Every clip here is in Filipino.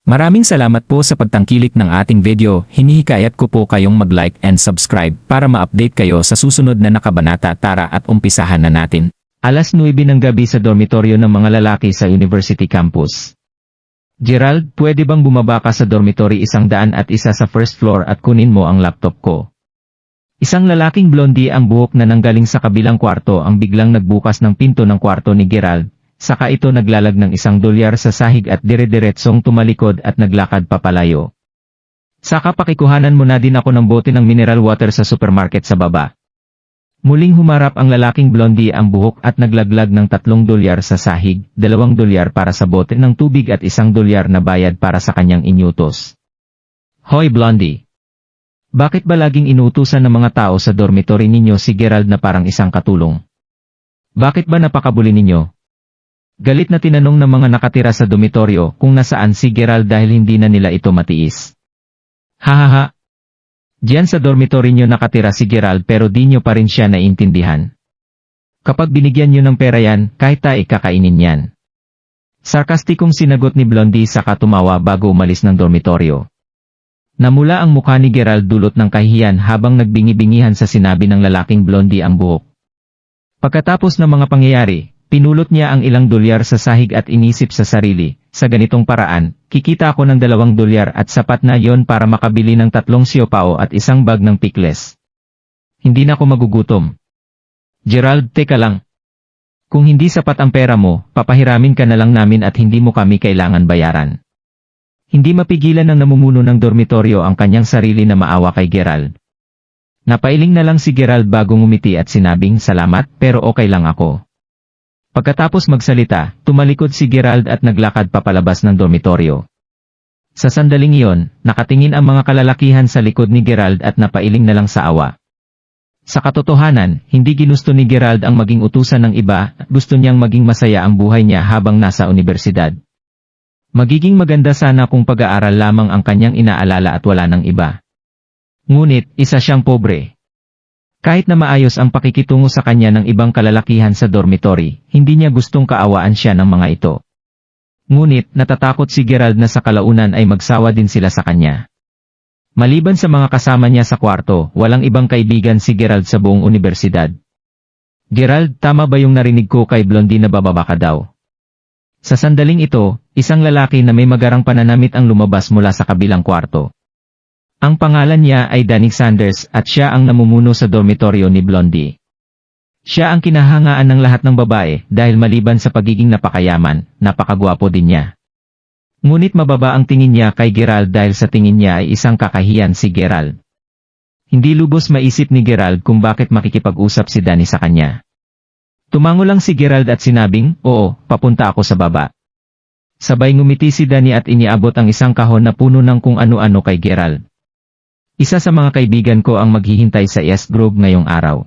Maraming salamat po sa pagtangkilik ng ating video. Hinihikayat ko po kayong mag-like and subscribe para ma-update kayo sa susunod na nakabanata. Tara at umpisahan na natin. Alas 9 ng gabi sa dormitoryo ng mga lalaki sa University Campus. Gerald, pwede bang bumaba ka sa dormitory 101 sa first floor at kunin mo ang laptop ko? Isang lalaking blondie ang buhok na nanggaling sa kabilang kwarto ang biglang nagbukas ng pinto ng kwarto ni Gerald. Saka ito naglalag ng $1 sa sahig at dire-diretsong tumalikod at naglakad papalayo. Saka pakikuhanan mo na din ako ng bote ng mineral water sa supermarket sa baba. Muling humarap ang lalaking blondie ang buhok at naglaglag ng $3 sa sahig, $2 para sa bote ng tubig at $1 na bayad para sa kanyang inyutos. Hoy blondie! Bakit ba laging inuutusan ng mga tao sa dormitory ninyo si Gerald na parang isang katulong? Bakit ba napakabuli ninyo? Galit na tinanong ng mga nakatira sa dormitoryo kung nasaan si Gerald dahil hindi na nila ito matiis. Hahaha! Diyan sa dormitory nyo nakatira si Gerald pero di nyo pa rin siya naiintindihan. Kapag binigyan nyo ng pera yan, kahit tae kakainin yan. Sarkastikong sinagot ni Blondie saka tumawa bago umalis ng dormitoryo. Namula ang mukha ni Gerald dulot ng kahihiyan habang nagbingi-bingihan sa sinabi ng lalaking blondie ang buhok. Pagkatapos ng mga pangyayari, pinulot niya ang ilang $2 sa sahig at inisip sa sarili, sa ganitong paraan, kikita ako ng $2 at sapat na yon para makabili ng 3 siopaw at 1 bag ng pickles. Hindi na ako magugutom. Gerald, teka lang. Kung hindi sapat ang pera mo, papahiramin ka na lang namin at hindi mo kami kailangan bayaran. Hindi mapigilan ng namumuno ng dormitoryo ang kanyang sarili na maawa kay Gerald. Napailing na lang si Gerald bago ngumiti at sinabing salamat pero okay lang ako. Pagkatapos magsalita, tumalikod si Gerald at naglakad papalabas ng dormitoryo. Sa sandaling iyon, nakatingin ang mga kalalakihan sa likod ni Gerald at napailing na lang sa awa. Sa katotohanan, hindi ginusto ni Gerald ang maging utusan ng iba at gusto niyang maging masaya ang buhay niya habang nasa universidad. Magiging maganda sana kung pag-aaral lamang ang kanyang inaalala at wala ng iba. Ngunit, isa siyang pobre. Kahit na maayos ang pakikitungo sa kanya ng ibang kalalakihan sa dormitory, hindi niya gustong kaawaan siya ng mga ito. Ngunit, natatakot si Gerald na sa kalaunan ay magsawa din sila sa kanya. Maliban sa mga kasama niya sa kwarto, walang ibang kaibigan si Gerald sa buong universidad. Gerald, tama ba yung narinig ko kay Blondie na bababa ka daw? Sa sandaling ito, isang lalaki na may magarang pananamit ang lumabas mula sa kabilang kwarto. Ang pangalan niya ay Danny Sanders at siya ang namumuno sa dormitoryo ni Blondie. Siya ang kinahangaan ng lahat ng babae dahil maliban sa pagiging napakayaman, napakagwapo din niya. Ngunit mababa ang tingin niya kay Gerald dahil sa tingin niya ay isang kakahiyan si Gerald. Hindi lubos maisip ni Gerald kung bakit makikipag-usap si Danny sa kanya. Tumango lang si Gerald at sinabing, oo, papunta ako sa baba. Sabay ngumiti si Danny at iniabot ang isang kahon na puno ng kung ano-ano kay Gerald. Isa sa mga kaibigan ko ang maghihintay sa East Grove ngayong araw.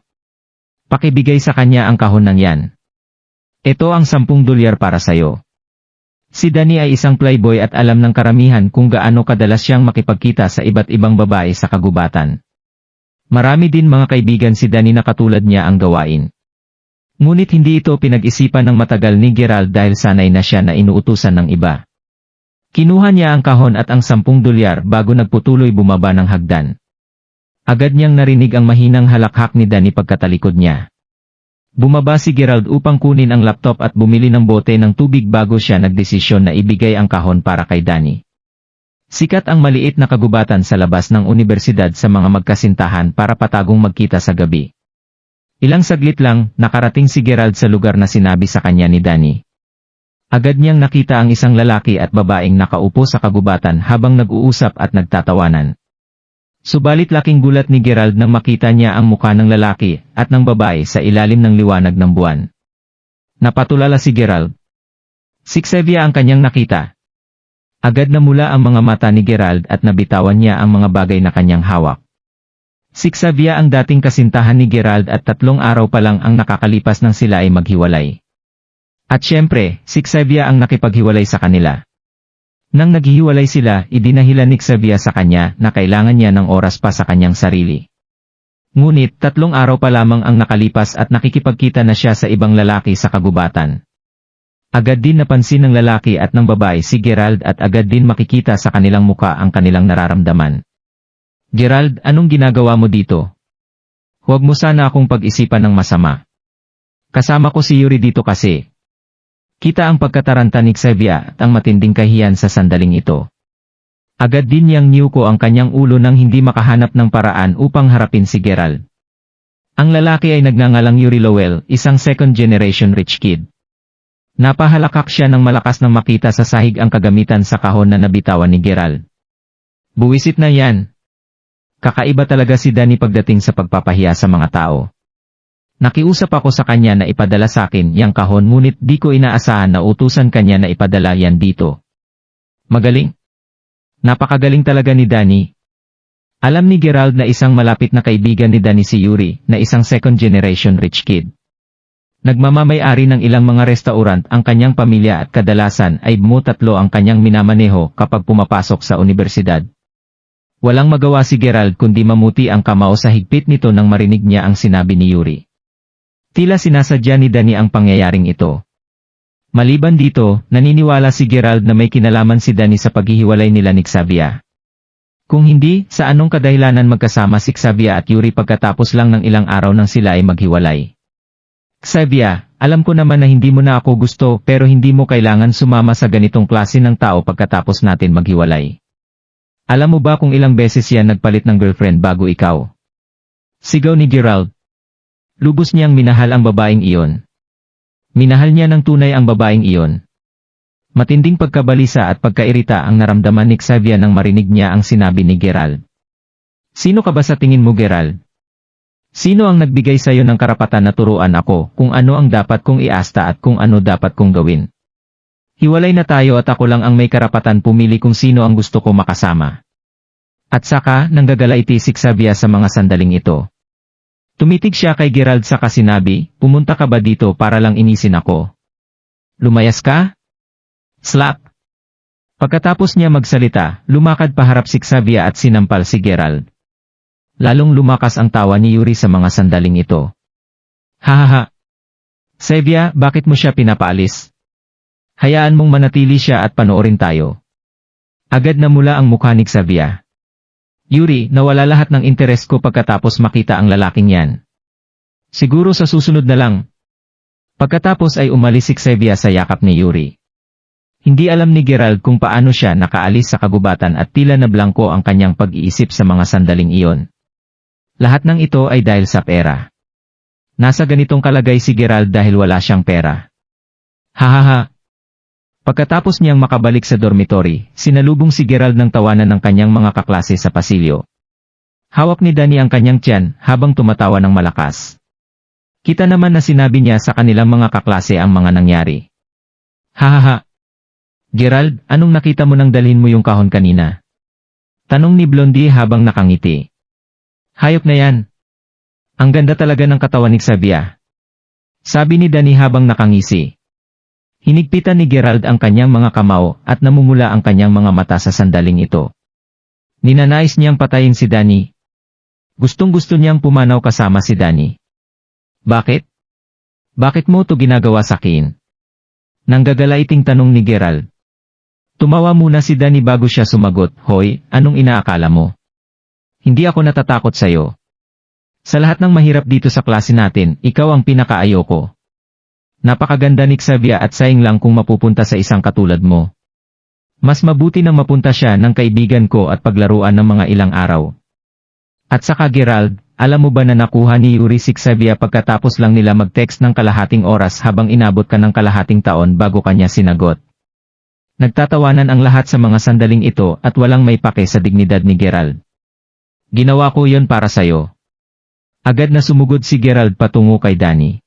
Pakibigay sa kanya ang kahon ng yan. Ito ang $10 para sayo. Si Danny ay isang playboy at alam ng karamihan kung gaano kadalas siyang makipagkita sa iba't ibang babae sa kagubatan. Marami din mga kaibigan si Danny na katulad niya ang gawain. Ngunit hindi ito pinag-isipan ng matagal ni Gerald dahil sanay na siya na inuutusan ng iba. Kinuha niya ang kahon at ang $10 bago nagputuloy bumaba ng hagdan. Agad niyang narinig ang mahinang halakhak ni Danny pagkatalikod niya. Bumaba si Gerald upang kunin ang laptop at bumili ng bote ng tubig bago siya nagdesisyon na ibigay ang kahon para kay Danny. Sikat ang maliit na kagubatan sa labas ng universidad sa mga magkasintahan para patagong magkita sa gabi. Ilang saglit lang, nakarating si Gerald sa lugar na sinabi sa kanya ni Danny. Agad niyang nakita ang isang lalaki at babaeng nakaupo sa kagubatan habang nag-uusap at nagtatawanan. Subalit laking gulat ni Gerald nang makita niya ang mukha ng lalaki at ng babae sa ilalim ng liwanag ng buwan. Napatulala si Gerald. Si Xavier ang kanyang nakita. Agad namula ang mga mata ni Gerald at nabitawan niya ang mga bagay na kanyang hawak. Si Xavier ang dating kasintahan ni Gerald at 3 araw pa lang ang nakakalipas nang sila ay maghiwalay. At syempre, si Xavier ang nakipaghiwalay sa kanila. Nang naghihiwalay sila, idinahilan ni Xavier sa kanya na kailangan niya ng oras pa sa kanyang sarili. Ngunit 3 araw pa lamang ang nakalipas at nakikipagkita na siya sa ibang lalaki sa kagubatan. Agad din napansin ng lalaki at ng babae si Gerald at agad din makikita sa kanilang muka ang kanilang nararamdaman. Gerald, anong ginagawa mo dito? Huwag mo sana akong pag-isipan ng masama. Kasama ko si Yuri dito kasi. Kita ang pagkataranta ni Xavier at ang matinding kahiyan sa sandaling ito. Agad din niyang niyuko ang kanyang ulo nang hindi makahanap ng paraan upang harapin si Gerald. Ang lalaki ay nagngangalang Yuri Lowell, isang second-generation rich kid. Napahalakak siya nang malakas nang makita sa sahig ang kagamitan sa kahon na nabitawan ni Gerald. Buwisit na yan. Kakaiba talaga si Danny pagdating sa pagpapahiya sa mga tao. Nakiusap ako sa kanya na ipadala sa akin yang kahon ngunit di ko inaasahan na utusan kanya na ipadala yan dito. Magaling. Napakagaling talaga ni Danny. Alam ni Gerald na isang malapit na kaibigan ni Danny si Yuri na isang second-generation rich kid. Nagmamamay-ari ng ilang mga restaurant ang kanyang pamilya at kadalasan ay tatlo ang kanyang minamaneho kapag pumapasok sa universidad. Walang magawa si Gerald kundi mamuti ang kamao sa higpit nito nang marinig niya ang sinabi ni Yuri. Tila sinasadya ni Danny ang pangyayaring ito. Maliban dito, naniniwala si Gerald na may kinalaman si Danny sa paghihiwalay nila ni Xavier. Kung hindi, sa anong kadahilanan magkasama si Xavier at Yuri pagkatapos lang ng ilang araw nang sila ay maghiwalay? Xavier, alam ko naman na hindi mo na ako gusto pero hindi mo kailangan sumama sa ganitong klase ng tao pagkatapos natin maghiwalay. Alam mo ba kung ilang beses yan nagpalit ng girlfriend bago ikaw? Sigaw ni Gerald. Lubos niyang minahal ang babaeng iyon. Minahal niya ng tunay ang babaeng iyon. Matinding pagkabalisa at pagkairita ang naramdaman ni Xavier nang marinig niya ang sinabi ni Gerald. Sino ka ba sa tingin mo, Gerald? Sino ang nagbigay sa'yo ng karapatan na turuan ako kung ano ang dapat kong iasta at kung ano dapat kong gawin? Hiwalay na tayo at ako lang ang may karapatan pumili kung sino ang gusto ko makasama. At saka, nanggagalaiti si Xavier sa mga sandaling ito. Tumitig siya kay Gerald saka sinabi, pumunta ka ba dito para lang inisin ako? Lumayas ka? Slap! Pagkatapos niya magsalita, lumakad paharap si Xavier at sinampal si Gerald. Lalong lumakas ang tawa ni Yuri sa mga sandaling ito. Hahaha! Xavier, bakit mo siya pinapaalis? Hayaan mong manatili siya at panoorin tayo. Agad na mula ang mukha ni Xavier. Yuri, nawala lahat ng interes ko pagkatapos makita ang lalaking yan. Siguro sa susunod na lang. Pagkatapos ay umalis si Xavier sa yakap ni Yuri. Hindi alam ni Gerald kung paano siya nakaalis sa kagubatan at tila na blangko ang kanyang pag-iisip sa mga sandaling iyon. Lahat ng ito ay dahil sa pera. Nasa ganitong kalagay si Gerald dahil wala siyang pera. Hahaha! Pagkatapos niyang makabalik sa dormitory, sinalubong si Gerald ng tawanan ng kanyang mga kaklase sa pasilyo. Hawak ni Danny ang kanyang tiyan habang tumatawa ng malakas. Kita naman na sinabi niya sa kanilang mga kaklase ang mga nangyari. Hahaha! Gerald, anong nakita mo nang dalhin mo yung kahon kanina? Tanong ni Blondie habang nakangiti. Hayop na yan. Ang ganda talaga ng katawan ni Xavier. Sabi ni Danny habang nakangisi. Hinigpitan ni Gerald ang kanyang mga kamao at namumula ang kanyang mga mata sa sandaling ito. Ninanais niyang patayin si Danny. Gustong-gusto niyang pumanaw kasama si Danny. Bakit? Bakit mo to ginagawa sa akin? Nanggagalaiting tanong ni Gerald. Tumawa muna si Danny bago siya sumagot, Hoy, anong inaakala mo? Hindi ako natatakot sa'yo. Sa lahat ng mahirap dito sa klase natin, ikaw ang pinakaayoko. Napakaganda ni Xavier at sayang lang kung mapupunta sa isang katulad mo. Mas mabuti nang mapunta siya ng kaibigan ko at paglaruan ng mga ilang araw. At saka Gerald, alam mo ba na nakuha ni Yuri si Xavier pagkatapos lang nila mag-text ng kalahating oras habang inabot ka ng kalahating taon bago kanya sinagot? Nagtatawanan ang lahat sa mga sandaling ito at walang may pake sa dignidad ni Gerald. Ginawa ko yon para sa'yo. Agad na sumugod si Gerald patungo kay Danny.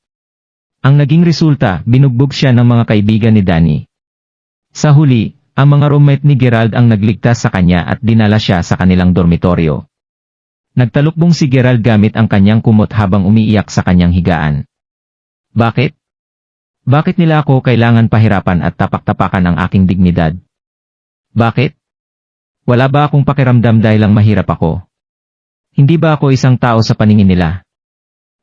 Ang naging resulta, binugbog siya ng mga kaibigan ni Danny. Sa huli, ang mga roommate ni Gerald ang nagligtas sa kanya at dinala siya sa kanilang dormitoryo. Nagtalukbong si Gerald gamit ang kanyang kumot habang umiiyak sa kanyang higaan. Bakit? Bakit nila ako kailangan pahirapan at tapak-tapakan ang aking dignidad? Bakit? Wala ba akong pakiramdam dahil lang mahirap ako? Hindi ba ako isang tao sa paningin nila?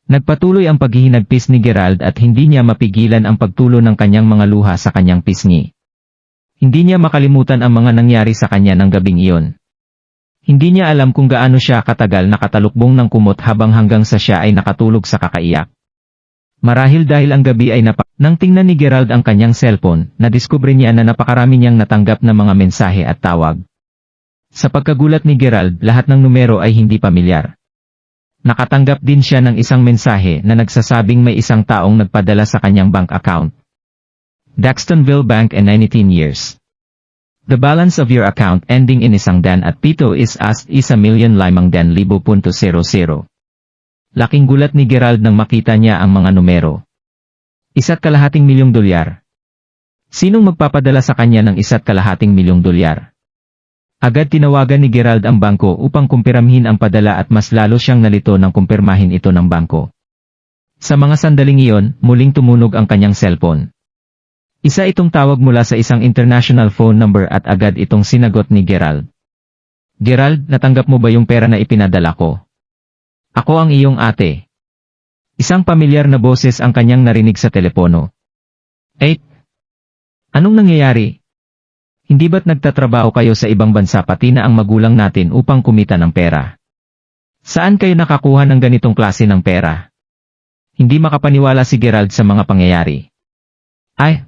Nagpatuloy ang paghihinagpis ni Gerald at hindi niya mapigilan ang pagtulo ng kanyang mga luha sa kanyang pisngi. Hindi niya makalimutan ang mga nangyari sa kanya ng gabing iyon. Hindi niya alam kung gaano siya katagal nakatalukbong ng kumot hanggang sa siya ay nakatulog sa kakaiyak. Marahil dahil ang gabi ay nang tingnan ni Gerald ang kanyang cellphone, nadiskubre niya na napakarami niyang natanggap na mga mensahe at tawag. Sa pagkagulat ni Gerald, lahat ng numero ay hindi pamilyar. Nakatanggap din siya ng isang mensahe na nagsasabing may isang taong nagpadala sa kanyang bank account. Daxtonville Bank and 19 years. The balance of your account ending in 100 at pito is as 1,500,000. Laking gulat ni Gerald nang makita niya ang mga numero. $1.2 milyong. Sinong magpapadala sa kanya ng $1.2 milyong? Agad tinawagan ni Gerald ang bangko upang kumpirmahin ang padala at mas lalo siyang nalito nang kumpirmahin ito ng bangko. Sa mga sandaling iyon, muling tumunog ang kanyang cellphone. Isa itong tawag mula sa isang international phone number at agad itong sinagot ni Gerald. Gerald, natanggap mo ba yung pera na ipinadala ko? Ako ang iyong ate. Isang pamilyar na boses ang kanyang narinig sa telepono. Anong nangyayari? Hindi ba't nagtatrabaho kayo sa ibang bansa pati na ang magulang natin upang kumita ng pera? Saan kayo nakakuha ng ganitong klase ng pera? Hindi makapaniwala si Gerald sa mga pangyayari.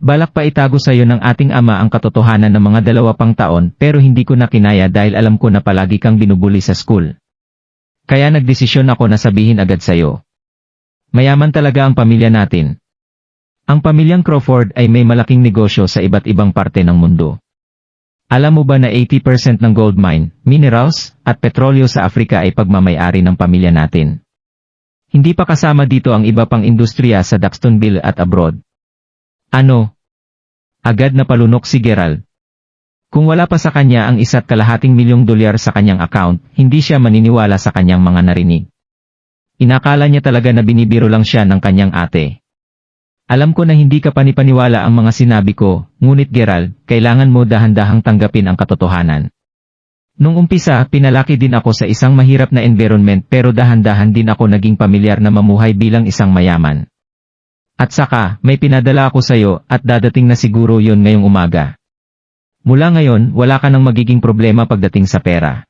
Balak pa itago sa iyo ng ating ama ang katotohanan ng mga 2 pang taon pero hindi ko na kinaya dahil alam ko na palagi kang binubuli sa school. Kaya nagdesisyon ako na sabihin agad sa iyo. Mayaman talaga ang pamilya natin. Ang pamilyang Crawford ay may malaking negosyo sa iba't ibang parte ng mundo. Alam mo ba na 80% ng gold mine, minerals, at petrolyo sa Afrika ay pagmamay-ari ng pamilya natin? Hindi pa kasama dito ang iba pang industriya sa Daxtonville at abroad. Ano? Agad na palunok si Gerald. Kung wala pa sa kanya ang $1.2 milyong sa kanyang account, hindi siya maniniwala sa kanyang mga narinig. Inakala niya talaga na binibiro lang siya ng kanyang ate. Alam ko na hindi ka panipaniwala ang mga sinabi ko, ngunit Gerald, kailangan mo dahan-dahang tanggapin ang katotohanan. Nung umpisa, pinalaki din ako sa isang mahirap na environment pero dahan-dahan din ako naging pamilyar na mamuhay bilang isang mayaman. At saka, may pinadala ako sa iyo at dadating na siguro yon ngayong umaga. Mula ngayon, wala ka nang magiging problema pagdating sa pera.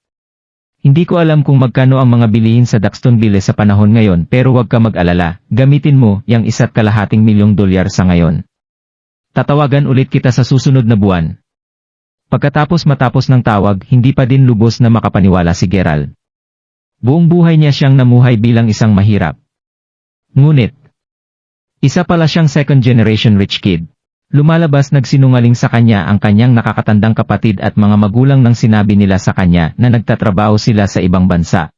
Hindi ko alam kung magkano ang mga bilihin sa Daxtonville sa panahon ngayon pero huwag ka mag-alala, gamitin mo yang $1.2 milyong sa ngayon. Tatawagan ulit kita sa susunod na buwan. Matapos ng tawag, hindi pa din lubos na makapaniwala si Gerald. Buong buhay niya siyang namuhay bilang isang mahirap. Ngunit, isa pala siyang second generation rich kid. Lumalabas nagsinungaling sa kanya ang kanyang nakakatandang kapatid at mga magulang nang sinabi nila sa kanya na nagtatrabaho sila sa ibang bansa.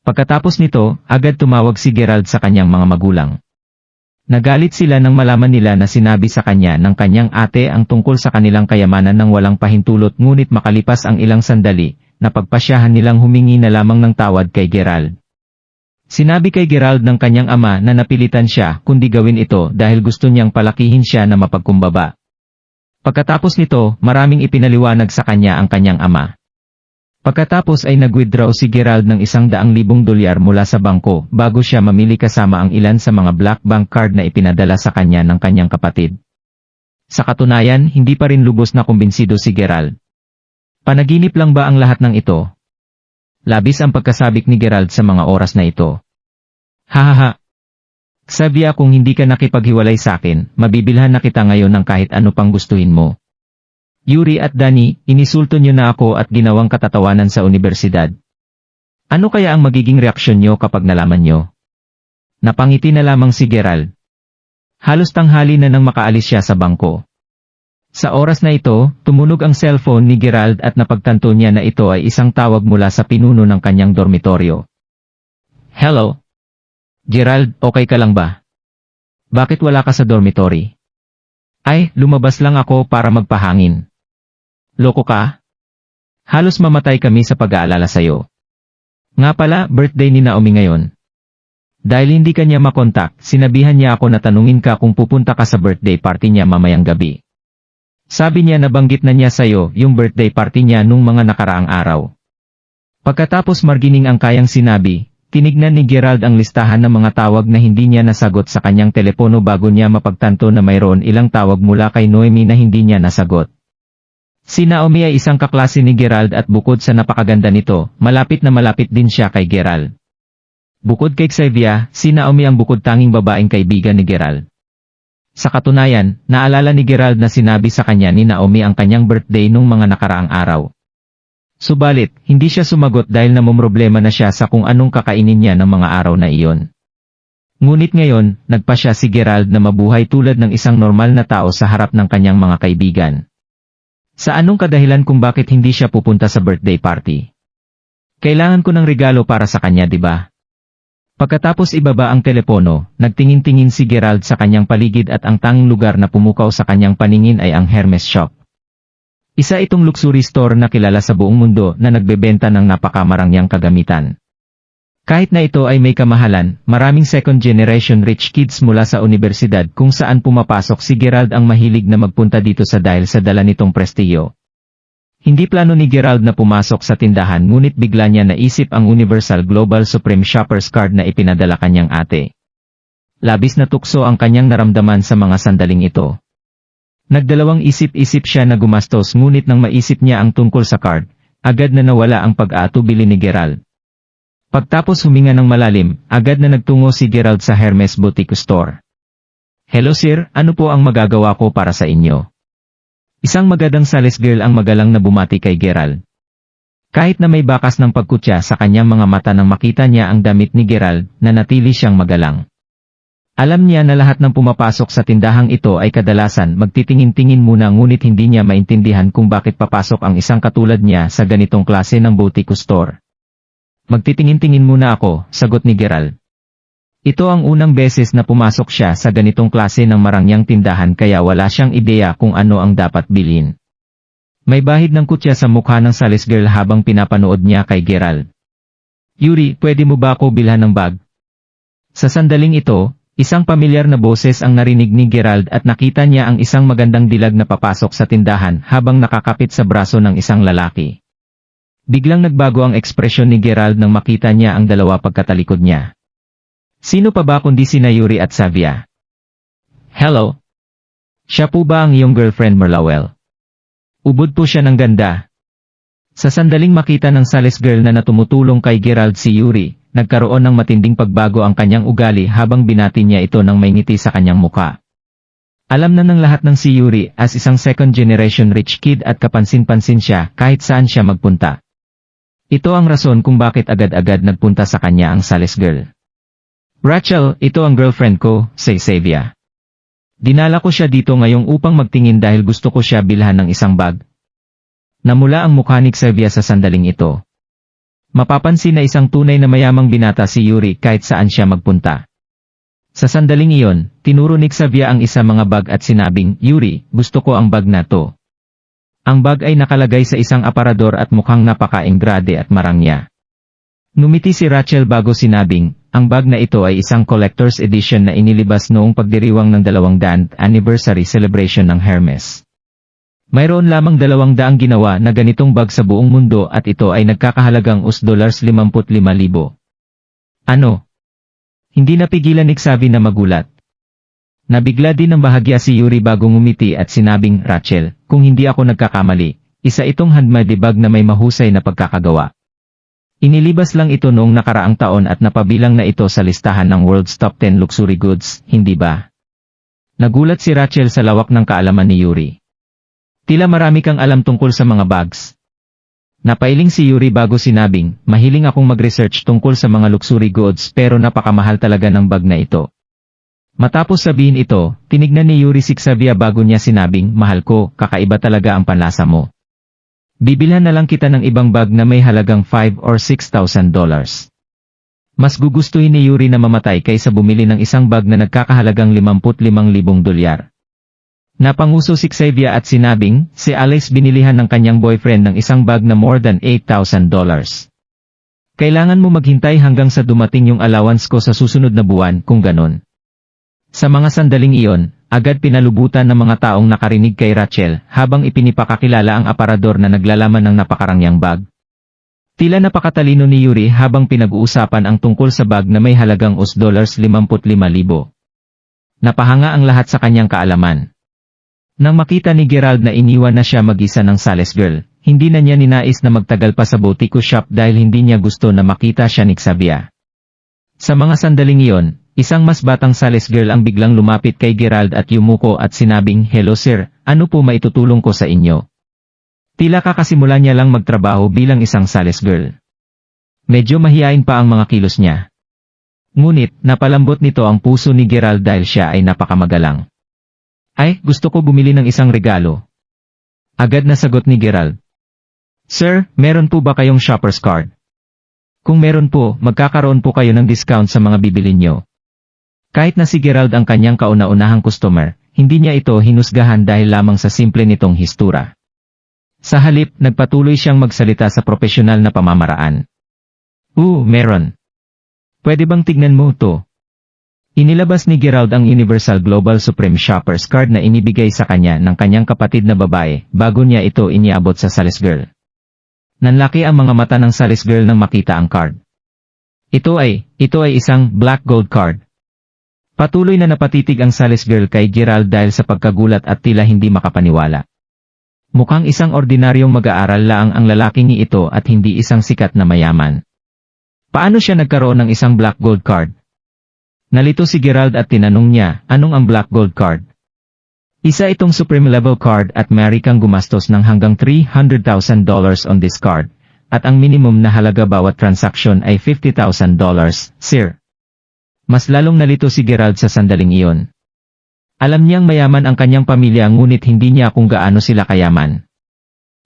Pagkatapos nito, agad tumawag si Gerald sa kanyang mga magulang. Nagalit sila nang malaman nila na sinabi sa kanya ng kanyang ate ang tungkol sa kanilang kayamanan ng walang pahintulot ngunit makalipas ang ilang sandali, napagpasyahan nilang humingi na lamang ng tawad kay Gerald. Sinabi kay Gerald ng kanyang ama na napilitan siya kundi gawin ito dahil gusto niyang palakihin siya na mapagkumbaba. Pagkatapos nito, maraming ipinaliwanag sa kanya ang kanyang ama. Pagkatapos ay nag-withdraw si Gerald ng $100,000 mula sa bangko bago siya mamili kasama ang ilan sa mga black bank card na ipinadala sa kanya ng kanyang kapatid. Sa katunayan, hindi pa rin lubos na kumbinsido si Gerald. Panaginip lang ba ang lahat ng ito? Labis ang pagkasabik ni Gerald sa mga oras na ito. Hahaha. Xavier, kung hindi ka nakipaghiwalay sa akin, mabibilhan na kita ngayon ng kahit ano pang gustuhin mo. Yuri at Danny, inisulto niyo na ako at ginawang katatawanan sa unibersidad. Ano kaya ang magiging reaksyon niyo kapag nalaman niyo? Napangiti na lamang si Gerald. Halos tanghali na nang makaalis siya sa bangko. Sa oras na ito, tumunog ang cellphone ni Gerald at napagtanto niya na ito ay isang tawag mula sa pinuno ng kanyang dormitoryo. Hello? Gerald, okay ka lang ba? Bakit wala ka sa dormitory? Lumabas lang ako para magpahangin. Loko ka? Halos mamatay kami sa pag-aalala sa'yo. Nga pala, birthday ni Naomi ngayon. Dahil hindi ka niya makontak, sinabihan niya ako na tanungin ka kung pupunta ka sa birthday party niya mamayang gabi. Sabi niya nabanggit na niya sa'yo yung birthday party niya nung mga nakaraang araw. Pagkatapos margining ang kayang sinabi, tinignan ni Gerald ang listahan ng mga tawag na hindi niya nasagot sa kanyang telepono bago niya mapagtanto na mayroon ilang tawag mula kay Noemi na hindi niya nasagot. Si Naomi ay isang kaklase ni Gerald at bukod sa napakaganda nito, malapit na malapit din siya kay Gerald. Bukod kay Xavier, si Naomi ang bukod tanging babaeng kaibigan ni Gerald. Sa katunayan, naalala ni Gerald na sinabi sa kanya ni Naomi ang kanyang birthday nung mga nakaraang araw. Subalit, hindi siya sumagot dahil namumroblema na siya sa kung anong kakainin niya ng mga araw na iyon. Ngunit ngayon, nagpa siya si Gerald na mabuhay tulad ng isang normal na tao sa harap ng kanyang mga kaibigan. Sa anong kadahilan kung bakit hindi siya pupunta sa birthday party? Kailangan ko ng regalo para sa kanya, di ba? Pagkatapos ibaba ang telepono, nagtingin-tingin si Gerald sa kanyang paligid at ang tanging lugar na pumukaw sa kanyang paningin ay ang Hermes shop. Isa itong luxury store na kilala sa buong mundo na nagbebenta ng napakamarangyang kagamitan. Kahit na ito ay may kamahalan, maraming second-generation rich kids mula sa universidad kung saan pumapasok si Gerald ang mahilig na magpunta dito sa dahil sa dala nitong prestiyo. Hindi plano ni Gerald na pumasok sa tindahan ngunit bigla niya naisip ang Universal Global Supreme Shoppers Card na ipinadala kanyang ate. Labis na tukso ang kanyang naramdaman sa mga sandaling ito. Nagdalawang isip-isip siya na gumastos ngunit nang maisip niya ang tungkol sa card, agad na nawala ang pag-aatubili ni Gerald. Pagtapos huminga ng malalim, agad na nagtungo si Gerald sa Hermes Boutique Store. "Hello sir, ano po ang magagawa ko para sa inyo?" Isang magandang sales girl ang magalang na bumati kay Gerald. Kahit na may bakas ng pagkutya sa kanyang mga mata nang makita niya ang damit ni Gerald, nanatili siyang magalang. Alam niya na lahat ng pumapasok sa tindahang ito ay kadalasan magtitingin-tingin muna ngunit hindi niya maintindihan kung bakit papasok ang isang katulad niya sa ganitong klase ng boutique store. "Magtitingin-tingin muna ako," sagot ni Gerald. Ito ang unang beses na pumasok siya sa ganitong klase ng marangyang tindahan kaya wala siyang ideya kung ano ang dapat bilhin. May bahid ng kutya sa mukha ng sales girl habang pinapanood niya kay Gerald. "Yuri, pwede mo ba ako bilhan ng bag?" Sa sandaling ito, isang pamilyar na boses ang narinig ni Gerald at nakita niya ang isang magandang dilag na papasok sa tindahan habang nakakapit sa braso ng isang lalaki. Biglang nagbago ang ekspresyon ni Gerald nang makita niya ang dalawa pagkatalikod niya. Sino pa ba kundi sina Yuri at Xavier? "Hello? Siya po ba ang iyong girlfriend Merlawel?" Ubod po siya ng ganda. Sa sandaling makita ng sales girl na tumutulong kay Gerald si Yuri, nagkaroon ng matinding pagbago ang kanyang ugali habang binati niya ito ng may ngiti sa kanyang muka. Alam na ng lahat ng si Yuri as isang second-generation rich kid at kapansin-pansin siya kahit saan siya magpunta. Ito ang rason kung bakit agad-agad nagpunta sa kanya ang sales girl. "Rachel, ito ang girlfriend ko, si Xavier. Dinala ko siya dito ngayong upang magtingin dahil gusto ko siya bilhan ng isang bag." Namula ang mukha ni Xavier sa sandaling ito. Mapapansin na isang tunay na mayamang binata si Yuri kahit saan siya magpunta. Sa sandaling iyon, tinuro ni Xavier ang isa mga bag at sinabing, "Yuri, gusto ko ang bag na to." Ang bag ay nakalagay sa isang aparador at mukhang napaka-enggrande at marangya. Numiti si Rachel bago sinabing, ang bag na ito ay isang collector's edition na inilibas noong pagdiriwang ng 200th anniversary celebration ng Hermes. Mayroon lamang 200 ginawa na ganitong bag sa buong mundo at ito ay nagkakahalagang $55,000. Ano? Hindi napigilan ni Xavi na magulat. Nabigla din ng bahagya si Yuri bago ngumiti at sinabing, "Rachel, kung hindi ako nagkakamali, isa itong handmade bag na may mahusay na pagkakagawa. Inilibas lang ito noong nakaraang taon at napabilang na ito sa listahan ng World's Top 10 Luxury Goods, hindi ba?" Nagulat si Rachel sa lawak ng kaalaman ni Yuri. Tila marami kang alam tungkol sa mga bags. Napailing si Yuri bago sinabing, "Mahiling akong mag-research tungkol sa mga luxury goods pero napakamahal talaga ng bag na ito." Matapos sabihin ito, tinignan ni Yuri si Xavier bago niya sinabing, "Mahal ko, kakaiba talaga ang panlasa mo. Bibilhan na lang kita ng ibang bag na may halagang $5,000 or $6,000. Mas gugustuhin ni Yuri na mamatay kaysa bumili ng isang bag na nagkakahalagang $55,000. Napanguso si Xavier at sinabing, si Alex binilihan ng kanyang boyfriend ng isang bag na more than $8,000. Kailangan mo maghintay hanggang sa dumating yung allowance ko sa susunod na buwan kung ganon. Sa mga sandaling iyon, agad pinalubutan ng mga taong nakarinig kay Rachel habang ipinipakakilala ang aparador na naglalaman ng napakarangyang bag. Tila napakatalino ni Yuri habang pinag-uusapan ang tungkol sa bag na may halagang $55,000. Napahanga ang lahat sa kanyang kaalaman. Nang makita ni Gerald na iniwan na siya mag-isa ng sales girl, hindi na niya ninais na magtagal pa sa boutique shop dahil hindi niya gusto na makita siya ni Xavier. Sa mga sandaling iyon, isang mas batang sales girl ang biglang lumapit kay Gerald at yumuko at sinabing, "Hello sir, ano po maitutulong ko sa inyo?" Tila kakasimula niya lang magtrabaho bilang isang sales girl. Medyo mahiyain pa ang mga kilos niya. Ngunit, napalambot nito ang puso ni Gerald dahil siya ay napakamagalang. "Ay, gusto ko bumili ng isang regalo." Agad na sagot ni Gerald. "Sir, meron po ba kayong shopper's card? Kung meron po, magkakaroon po kayo ng discount sa mga bibili nyo." Kahit na si Gerald ang kanyang kauna-unahang customer, hindi niya ito hinusgahan dahil lamang sa simple nitong histura. Sa halip, nagpatuloy siyang magsalita sa propesyonal na pamamaraan. Meron. Pwede bang tignan mo to?" Inilabas ni Gerald ang Universal Global Supreme Shoppers Card na inibigay sa kanya ng kanyang kapatid na babae bago niya ito iniabot sa sales girl. Nanlaki ang mga mata ng sales girl nang makita ang card. Ito ay isang black gold card. Patuloy na napatitig ang sales girl kay Gerald dahil sa pagkagulat at tila hindi makapaniwala. Mukhang isang ordinaryong mag-aaral laang ang lalaking ito at hindi isang sikat na mayaman. Paano siya nagkaroon ng isang black gold card? Nalito si Gerald at tinanong niya, "Anong ang black gold card?" "Isa itong supreme level card at maaari kang gumastos ng hanggang $300,000 on this card, at ang minimum na halaga bawat transaksyon ay $50,000, sir." Mas lalong nalito si Gerald sa sandaling iyon. Alam niyang mayaman ang kanyang pamilya ngunit hindi niya kung gaano sila kayaman.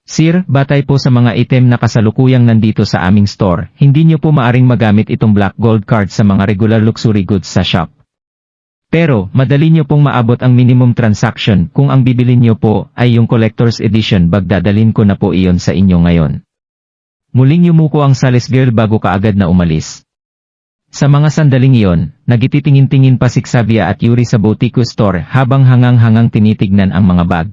"Sir, batay po sa mga item na kasalukuyang nandito sa aming store, hindi niyo po maaring magamit itong black gold card sa mga regular luxury goods sa shop. Pero, madali niyo pong maabot ang minimum transaction kung ang bibilin niyo po ay yung collector's edition bag. Dadalhin ko na po iyon sa inyo ngayon." Muling yumuko ang sales girl bago kaagad na umalis. Sa mga sandaling iyon, nagititingin-tingin pa si Xavier at Yuri sa boutique store habang hangang-hangang tinitignan ang mga bag.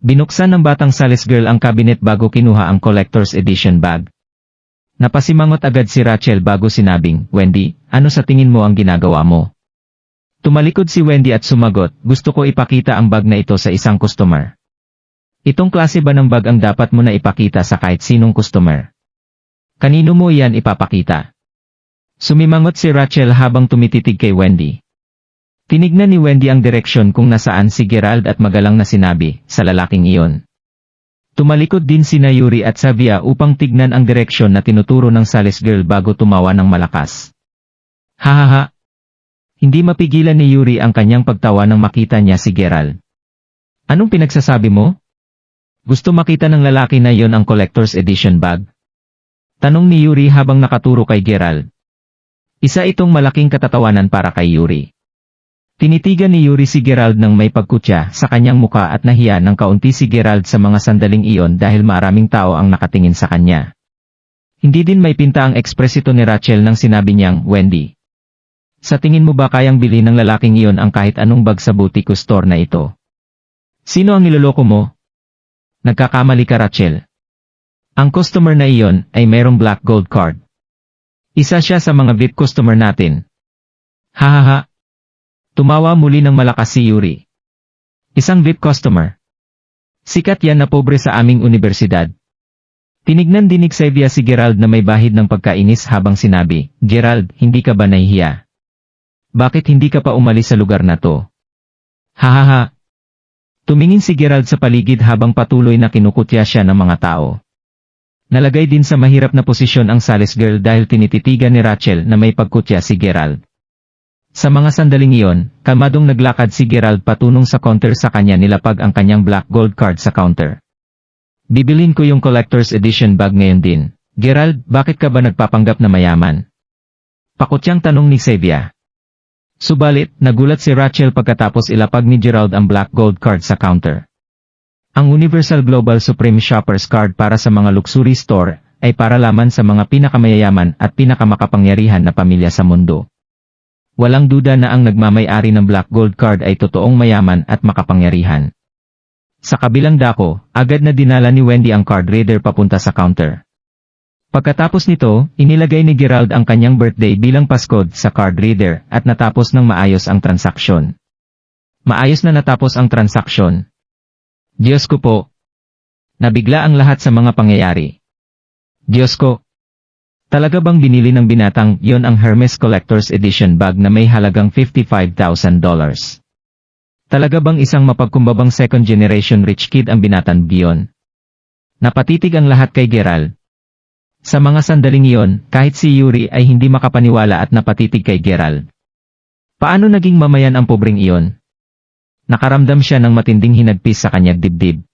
Binuksan ng batang sales girl ang cabinet bago kinuha ang collector's edition bag. Napasimangot agad si Rachel bago sinabing, "Wendy, ano sa tingin mo ang ginagawa mo?" Tumalikod si Wendy at sumagot, "Gusto ko ipakita ang bag na ito sa isang customer." "Itong klase ba ng bag ang dapat mo na ipakita sa kahit sinong customer? Kanino mo iyan ipapakita?" Sumimangot si Rachel habang tumititig kay Wendy. Tinignan ni Wendy ang direksyon kung nasaan si Gerald at magalang na sinabi, "Sa lalaking iyon." Tumalikod din sina Yuri at Xavier upang tignan ang direksyon na tinuturo ng sales girl bago tumawa ng malakas. "Hahaha." Hindi mapigilan ni Yuri ang kanyang pagtawa nang makita niya si Gerald. "Anong pinagsasabi mo? Gusto makita ng lalaki na iyon ang collector's edition bag?" Tanong ni Yuri habang nakaturo kay Gerald. Isa itong malaking katatawanan para kay Yuri. Tinitigan ni Yuri si Gerald nang may pagkutya sa kanyang muka at nahiya ng kaunti si Gerald sa mga sandaling iyon dahil maraming tao ang nakatingin sa kanya. Hindi din may pinta ang ekspresito ni Rachel nang sinabi niyang, "Wendy, sa tingin mo ba kayang bilhin ng lalaking iyon ang kahit anong bag sa boutique store na ito? Sino ang niloloko mo?" "Nagkakamali ka, Rachel. Ang customer na iyon ay merong black gold card. Isa siya sa mga VIP customer natin." "Hahaha." Tumawa muli ng malakas si Yuri. "Isang VIP customer? Sikat yan na pobre sa aming universidad." Tinignan din ni Xavier si Gerald na may bahid ng pagkainis habang sinabi, "Gerald, hindi ka ba nahihiya? Bakit hindi ka pa umalis sa lugar na to?" "Hahaha." Tumingin si Gerald sa paligid habang patuloy na kinukutya siya ng mga tao. Nalagay din sa mahirap na posisyon ang sales girl dahil tinititigan ni Rachel na may pagkutya si Gerald. Sa mga sandaling iyon, kalmadong naglakad si Gerald patungong sa counter sa kanya nilapag ang kanyang black gold card sa counter. "Bibilin ko yung collector's edition bag ngayon din." "Gerald, bakit ka ba nagpapanggap na mayaman?" Pakutyang tanong ni Xavier. Subalit, nagulat si Rachel pagkatapos ilapag ni Gerald ang black gold card sa counter. Ang Universal Global Supreme Shoppers Card para sa mga luxury store ay para laman sa mga pinakamayayaman at pinakamakapangyarihan na pamilya sa mundo. Walang duda na ang nagmamay-ari ng Black Gold Card ay totoong mayaman at makapangyarihan. Sa kabilang dako, agad na dinala ni Wendy ang card reader papunta sa counter. Pagkatapos nito, inilagay ni Gerald ang kanyang birthday bilang passcode sa card reader at natapos ng maayos ang transaksyon. Maayos na natapos ang transaksyon. Diyos ko po! Nabigla ang lahat sa mga pangyayari. Diyos ko! Talaga bang binili ng binatang yon ang Hermes Collector's Edition bag na may halagang $55,000? Talaga bang isang mapagkumbabang second generation rich kid ang binatan biyon? Napatitig ang lahat kay Gerald. Sa mga sandaling iyon, kahit si Yuri ay hindi makapaniwala at napatitig kay Gerald. Paano naging mamayan ang pobreng iyon? Nakaramdam siya ng matinding hinagpis sa kanyang dibdib.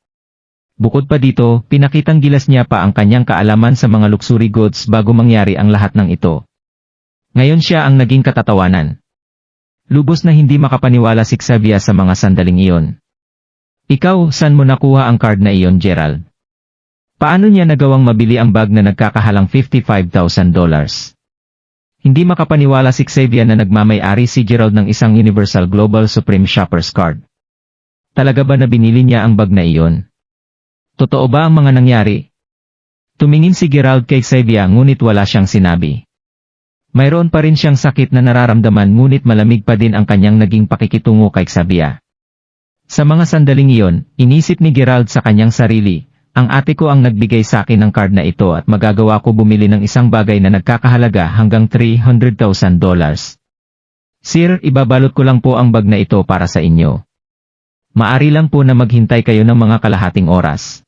Bukod pa dito, pinakitang gilas niya pa ang kanyang kaalaman sa mga luxury goods bago mangyari ang lahat ng ito. Ngayon siya ang naging katatawanan. Lubos na hindi makapaniwala si Xavier sa mga sandaling iyon. Ikaw, saan mo nakuha ang card na iyon, Gerald? Paano niya nagawang mabili ang bag na nagkakahalang $55,000? Hindi makapaniwala si Xavier na nagmamay-ari si Gerald ng isang Universal Global Supreme Shoppers Card. Talaga ba na binili niya ang bag na iyon? Totoo ba ang mga nangyari? Tumingin si Gerald kay Xavier ngunit wala siyang sinabi. Mayroon pa rin siyang sakit na nararamdaman ngunit malamig pa din ang kanyang naging pakikitungo kay Xavier. Sa mga sandaling iyon, inisip ni Gerald sa kanyang sarili, ang ate ko ang nagbigay sa akin ng card na ito at magagawa ko bumili ng isang bagay na nagkakahalaga hanggang $300,000. Sir, ibabalot ko lang po ang bag na ito para sa inyo. Maari lang po na maghintay kayo ng mga kalahating oras.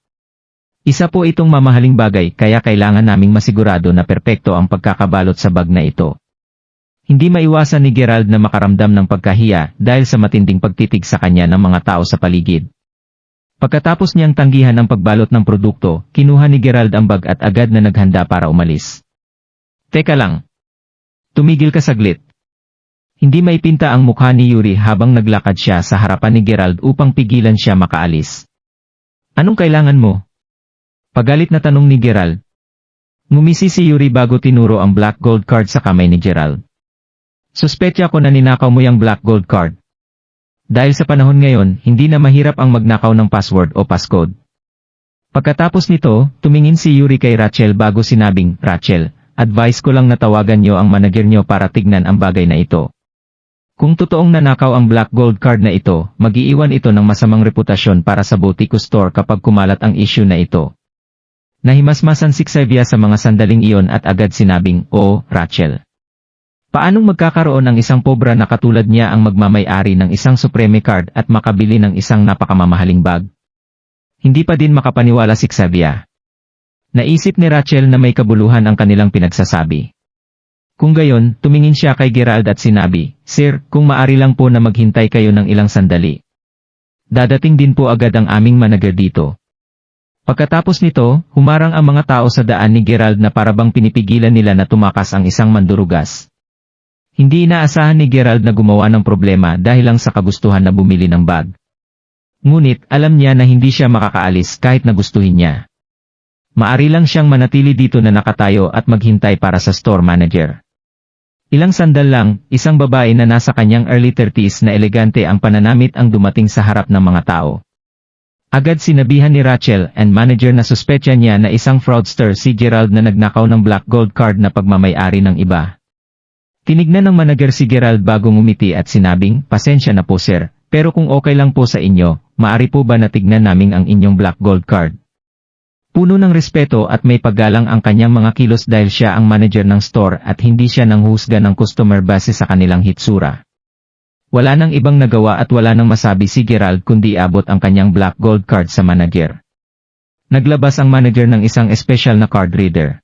Isa po itong mamahaling bagay kaya kailangan naming masigurado na perpekto ang pagkakabalot sa bag na ito. Hindi maiwasan ni Gerald na makaramdam ng pagkahiya dahil sa matinding pagtitig sa kanya ng mga tao sa paligid. Pagkatapos niyang tanggihan ang pagbalot ng produkto, kinuha ni Gerald ang bag at agad na naghanda para umalis. Teka lang. Tumigil ka saglit. Hindi maipinta ang mukha ni Yuri habang naglakad siya sa harapan ni Gerald upang pigilan siya makaalis. Anong kailangan mo? Pagalit na tanong ni Gerald. Ngumisi si Yuri bago tinuro ang black gold card sa kamay ni Gerald. Suspetya ko na ninakaw mo yung black gold card. Dahil sa panahon ngayon, hindi na mahirap ang magnakaw ng password o passcode. Pagkatapos nito, tumingin si Yuri kay Rachel bago sinabing, Rachel, advice ko lang na tawagan niyo ang manager niyo para tignan ang bagay na ito. Kung totoong nanakaw ang black gold card na ito, mag-iiwan ito ng masamang reputasyon para sa boutique store kapag kumalat ang issue na ito. Nahimasmasan si Xavier sa mga sandaling iyon at agad sinabing, Oo, Rachel. Paanong magkakaroon ng isang pobra na katulad niya ang magmamay-ari ng isang Supreme Card at makabili ng isang napakamamahaling bag? Hindi pa din makapaniwala si Xavier. Naisip ni Rachel na may kabuluhan ang kanilang pinagsasabi. Kung gayon, tumingin siya kay Gerald at sinabi, Sir, kung maari lang po na maghintay kayo ng ilang sandali. Dadating din po agad ang aming manager dito. Pagkatapos nito, humarang ang mga tao sa daan ni Gerald na parabang pinipigilan nila na tumakas ang isang mandurugas. Hindi inaasahan ni Gerald na gumawa ng problema dahil lang sa kagustuhan na bumili ng bag. Ngunit, alam niya na hindi siya makakaalis kahit na gustuhin niya. Maari lang siyang manatili dito na nakatayo at maghintay para sa store manager. Ilang sandal lang, isang babae na nasa kanyang early 30s na elegante ang pananamit ang dumating sa harap ng mga tao. Agad sinabihan ni Rachel and manager na suspetya niya na isang fraudster si Gerald na nagnakaw ng black gold card na pagmamay-ari ng iba. Tinignan ng manager si Gerald bago ngumiti at sinabing, Pasensya na po sir, pero kung okay lang po sa inyo, maari po ba natignan namin ang inyong black gold card? Puno ng respeto at may paggalang ang kanyang mga kilos dahil siya ang manager ng store at hindi siya nanghusga ng customer base sa kanilang hitsura. Wala nang ibang nagawa at wala nang masabi si Gerald kundi abot ang kanyang black gold card sa manager. Naglabas ang manager ng isang espesyal na card reader.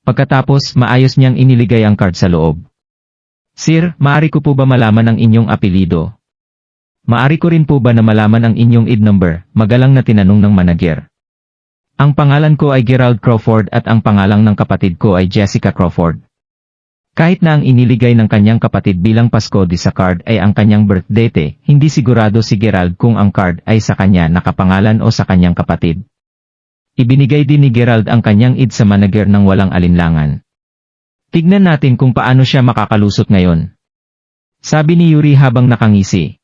Pagkatapos, maayos niyang iniligay ang card sa loob. Sir, maari ko po ba malaman ang inyong apelido? Maari ko rin po ba na malaman ang inyong ID number? Magalang na tinanong ng manager. Ang pangalan ko ay Gerald Crawford at ang pangalan ng kapatid ko ay Jessica Crawford. Kahit na ang iniligay ng kanyang kapatid bilang passcode sa card ay ang kanyang birth date, hindi sigurado si Gerald kung ang card ay sa kanya nakapangalan o sa kanyang kapatid. Ibinigay din ni Gerald ang kanyang ID sa manager ng walang alinlangan. Tignan natin kung paano siya makakalusot ngayon. Sabi ni Yuri habang nakangisi.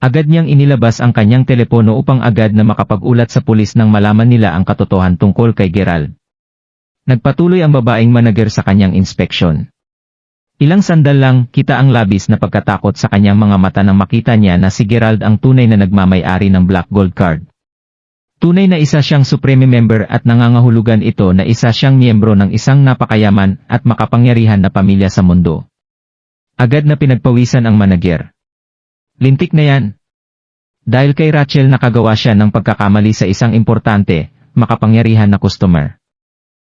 Agad niyang inilabas ang kanyang telepono upang agad na makapag-ulat sa pulis nang malaman nila ang katotohanan tungkol kay Gerald. Nagpatuloy ang babaeng manager sa kanyang inspeksyon. Ilang sandal lang, kita ang labis na pagkatakot sa kanyang mga mata nang makita niya na si Gerald ang tunay na nagmamay-ari ng Black Gold Card. Tunay na isa siyang supreme member at nangangahulugan ito na isa siyang miyembro ng isang napakayaman at makapangyarihan na pamilya sa mundo. Agad na pinagpawisan ang manager. Lintik na yan. Dahil kay Rachel nakagawa siya ng pagkakamali sa isang importante, makapangyarihan na customer.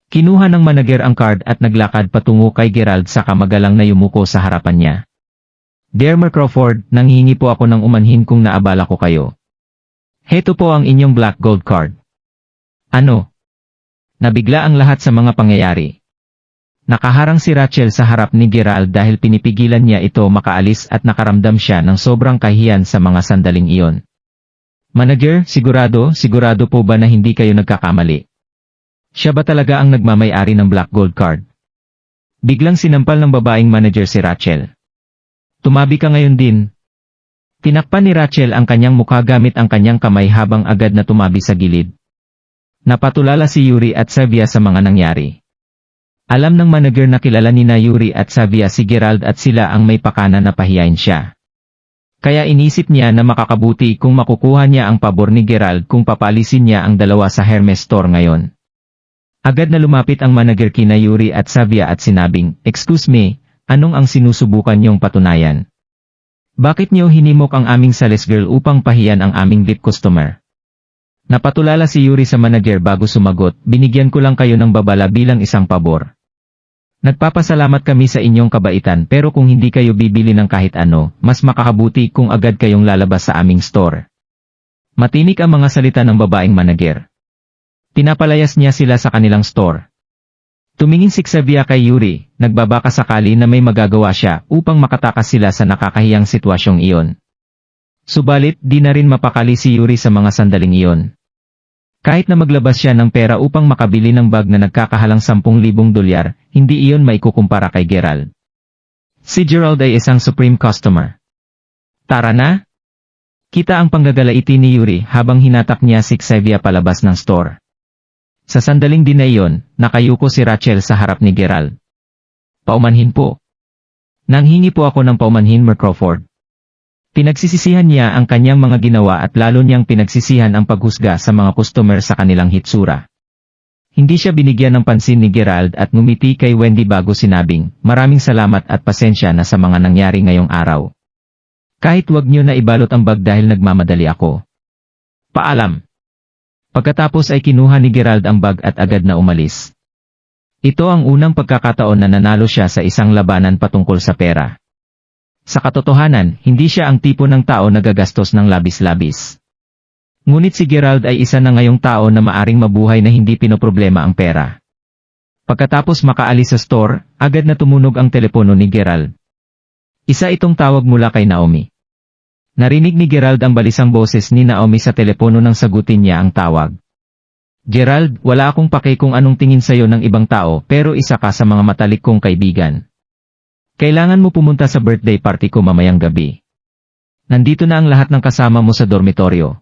Kinuha ng manager ang card at naglakad patungo kay Gerald sa kamagalang na yumuko sa harapan niya. Dear Mer Crawford, nanghihingi po ako ng umanhin kung naabala ko kayo. Heto po ang inyong Black Gold Card. Ano? Nabigla ang lahat sa mga pangyayari. Nakaharang si Rachel sa harap ni Gerald dahil pinipigilan niya ito makaalis at nakaramdam siya ng sobrang kahiyan sa mga sandaling iyon. Manager, sigurado po ba na hindi kayo nagkakamali? Siya ba talaga ang nagmamay-ari ng Black Gold Card? Biglang sinampal ng babaeng manager si Rachel. Tumabi ka ngayon din. Tinakpan ni Rachel ang kanyang mukha gamit ang kanyang kamay habang agad na tumabi sa gilid. Napatulala si Yuri at Savia sa mga nangyari. Alam ng manager na kilala nina Yuri at Savia si Gerald at sila ang may pakana na pahiyain siya. Kaya inisip niya na makakabuti kung makukuha niya ang pabor ni Gerald kung papalisin niya ang dalawa sa Hermes store ngayon. Agad na lumapit ang manager kina Yuri at Savia at sinabing, "Excuse me, anong ang sinusubukan niyong patunayan? Bakit niyo hinimok ang aming sales girl upang pahiyan ang aming VIP customer?" Napatulala si Yuri sa manager bago sumagot, "Binigyan ko lang kayo ng babala bilang isang pabor. Nagpapasalamat kami sa inyong kabaitan pero kung hindi kayo bibili ng kahit ano, mas makakabuti kung agad kayong lalabas sa aming store." Matinik ang mga salita ng babaeng manager. Pinapalayas niya sila sa kanilang store. Tumingin si Xavier kay Yuri, nagbabaka sakali na may magagawa siya upang makatakas sila sa nakakahiyang sitwasyong iyon. Subalit, di na rin mapakali si Yuri sa mga sandaling iyon. Kahit na maglabas siya ng pera upang makabili ng bag na nagkakahalang $10,000, hindi iyon maikukumpara kay Gerald. Si Gerald ay isang supreme customer. Tara na! Kita ang panggagalaiti ni Yuri habang hinatak niya si Xavier palabas ng store. Sa sandaling din na iyon, nakayuko si Rachel sa harap ni Gerald. "Paumanhin po. Nanghingi po ako ng paumanhin, Mer Crawford." Pinagsisisihan niya ang kanyang mga ginawa at lalo niyang pinagsisihan ang paghusga sa mga customer sa kanilang hitsura. Hindi siya binigyan ng pansin ni Gerald at ngumiti kay Wendy bago sinabing, "Maraming salamat at pasensya na sa mga nangyari ngayong araw. Kahit wag niyo na ibalot ang bag dahil nagmamadali ako. Paalam." Pagkatapos ay kinuha ni Gerald ang bag at agad na umalis. Ito ang unang pagkakataon na nanalo siya sa isang labanan patungkol sa pera. Sa katotohanan, hindi siya ang tipo ng tao na gagastos ng labis-labis. Ngunit si Gerald ay isa na ngayong tao na maaring mabuhay na hindi pinoproblema ang pera. Pagkatapos makaalis sa store, agad na tumunog ang telepono ni Gerald. Isa itong tawag mula kay Naomi. Narinig ni Gerald ang balisang boses ni Naomi sa telepono nang sagutin niya ang tawag. "Gerald, wala akong pake kung anong tingin sa'yo ng ibang tao pero isa ka sa mga matalik kong kaibigan. Kailangan mo pumunta sa birthday party ko mamayang gabi. Nandito na ang lahat ng kasama mo sa dormitoryo."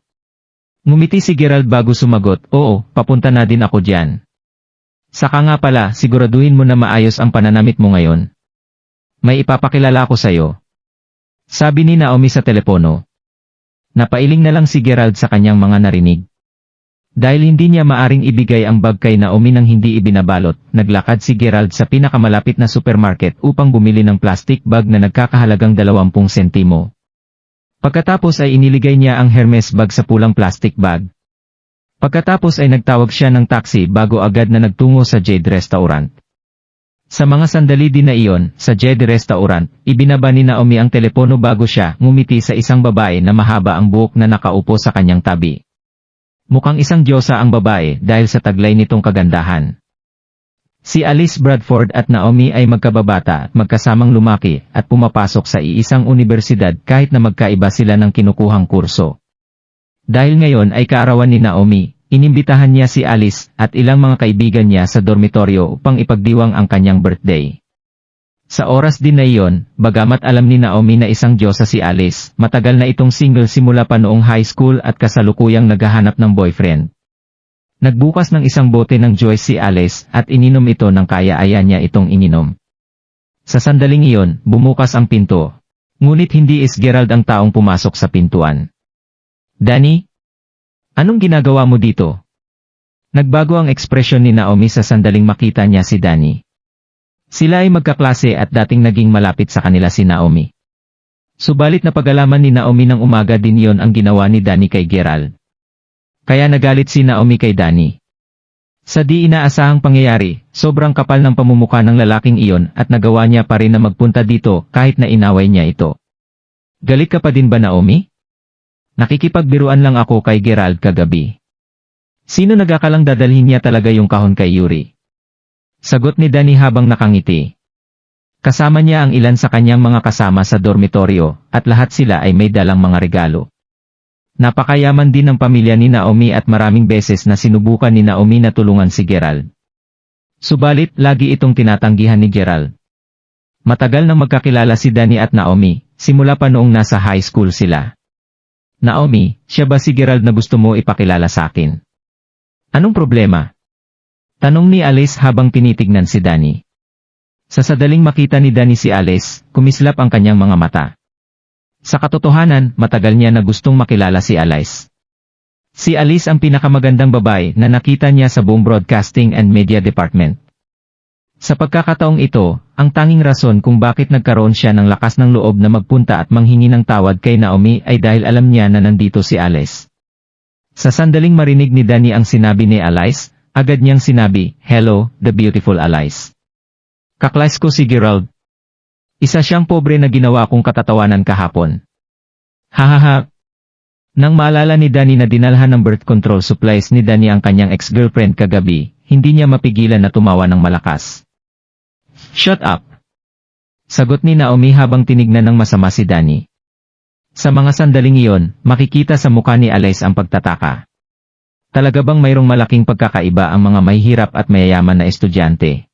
Ngumiti si Gerald bago sumagot, "Oo, papunta na din ako diyan. Saka nga pala, siguraduhin mo na maayos ang pananamit mo ngayon. May ipapakilala ko sa'yo." Sabi ni Naomi sa telepono. Napailing na lang si Gerald sa kanyang mga narinig. Dahil hindi niya maaring ibigay ang bag kay Naomi nang hindi ibinabalot, naglakad si Gerald sa pinakamalapit na supermarket upang bumili ng plastic bag na nagkakahalagang 20 sentimo. Pagkatapos ay iniligay niya ang Hermes bag sa pulang plastic bag. Pagkatapos ay nagtawag siya ng taxi bago agad na nagtungo sa Jade Restaurant. Sa mga sandali din na iyon, sa Jade Restaurant, ibinaba ni Naomi ang telepono bago siya ngumiti sa isang babae na mahaba ang buhok na nakaupo sa kanyang tabi. Mukhang isang diyosa ang babae dahil sa taglay nitong kagandahan. Si Alice Bradford at Naomi ay magkababata at magkasamang lumaki at pumapasok sa iisang unibersidad kahit na magkaiba sila ng kinukuhang kurso. Dahil ngayon ay kaarawan ni Naomi, inimbitahan niya si Alice at ilang mga kaibigan niya sa dormitoryo upang ipagdiwang ang kanyang birthday. Sa oras din na iyon, bagamat alam ni Naomi na isang diyosa si Alice, matagal na itong single simula pa noong high school at kasalukuyang naghahanap ng boyfriend. Nagbukas ng isang bote ng Joyce si Alice at ininom ito ng kaya-aya niya itong ininom. Sa sandaling iyon, bumukas ang pinto. Ngunit hindi is Gerald ang taong pumasok sa pintuan. Danny? Anong ginagawa mo dito? Nagbago ang ekspresyon ni Naomi sa sandaling makita niya si Danny. Sila ay magkaklase at dating naging malapit sa kanila si Naomi. Subalit napag-alaman ni Naomi ng umaga din yon ang ginawa ni Danny kay Gerald. Kaya nagalit si Naomi kay Danny. Sa di inaasahang pangyayari, sobrang kapal ng pamumukha ng lalaking iyon at nagawa niya pa rin na magpunta dito kahit na inaway niya ito. Galit ka pa din ba, Naomi? Nakikipagbiruan lang ako kay Gerald kagabi. Sino nagakalang dadalhin niya talaga yung kahon kay Yuri? Sagot ni Danny habang nakangiti. Kasama niya ang ilan sa kanyang mga kasama sa dormitoryo at lahat sila ay may dalang mga regalo. Napakayaman din ng pamilya ni Naomi at maraming beses na sinubukan ni Naomi na tulungan si Gerald. Subalit, lagi itong tinatanggihan ni Gerald. Matagal nang magkakilala si Danny at Naomi, simula pa noong nasa high school sila. Naomi, siya ba si Gerald na gusto mo ipakilala sa akin? Anong problema? Tanong ni Alice habang tinitignan si Danny. Sa sadaling makita ni Danny si Alice, kumislap ang kanyang mga mata. Sa katotohanan, matagal niya na gustong makilala si Alice. Si Alice ang pinakamagandang babae na nakita niya sa buong Broadcasting and Media Department. Sa pagkakataong ito, ang tanging rason kung bakit nagkaroon siya ng lakas ng loob na magpunta at manghingi ng tawad kay Naomi ay dahil alam niya na nandito si Alice. Sa sandaling marinig ni Danny ang sinabi ni Alice, agad niyang sinabi, "Hello, the beautiful Alice. Kaklas ko si Gerald. Isa siyang pobre na ginawa kong katatawanan kahapon." Hahaha. Nang maalala ni Danny na dinalhan ng birth control supplies ni Danny ang kanyang ex-girlfriend kagabi, hindi niya mapigilan na tumawa ng malakas. Shut up! Sagot ni Naomi habang tinignan ng masama si Danny. Sa mga sandaling iyon, makikita sa mukha ni Alice ang pagtataka. Talaga bang mayroong malaking pagkakaiba ang mga mahihirap at mayayaman na estudyante?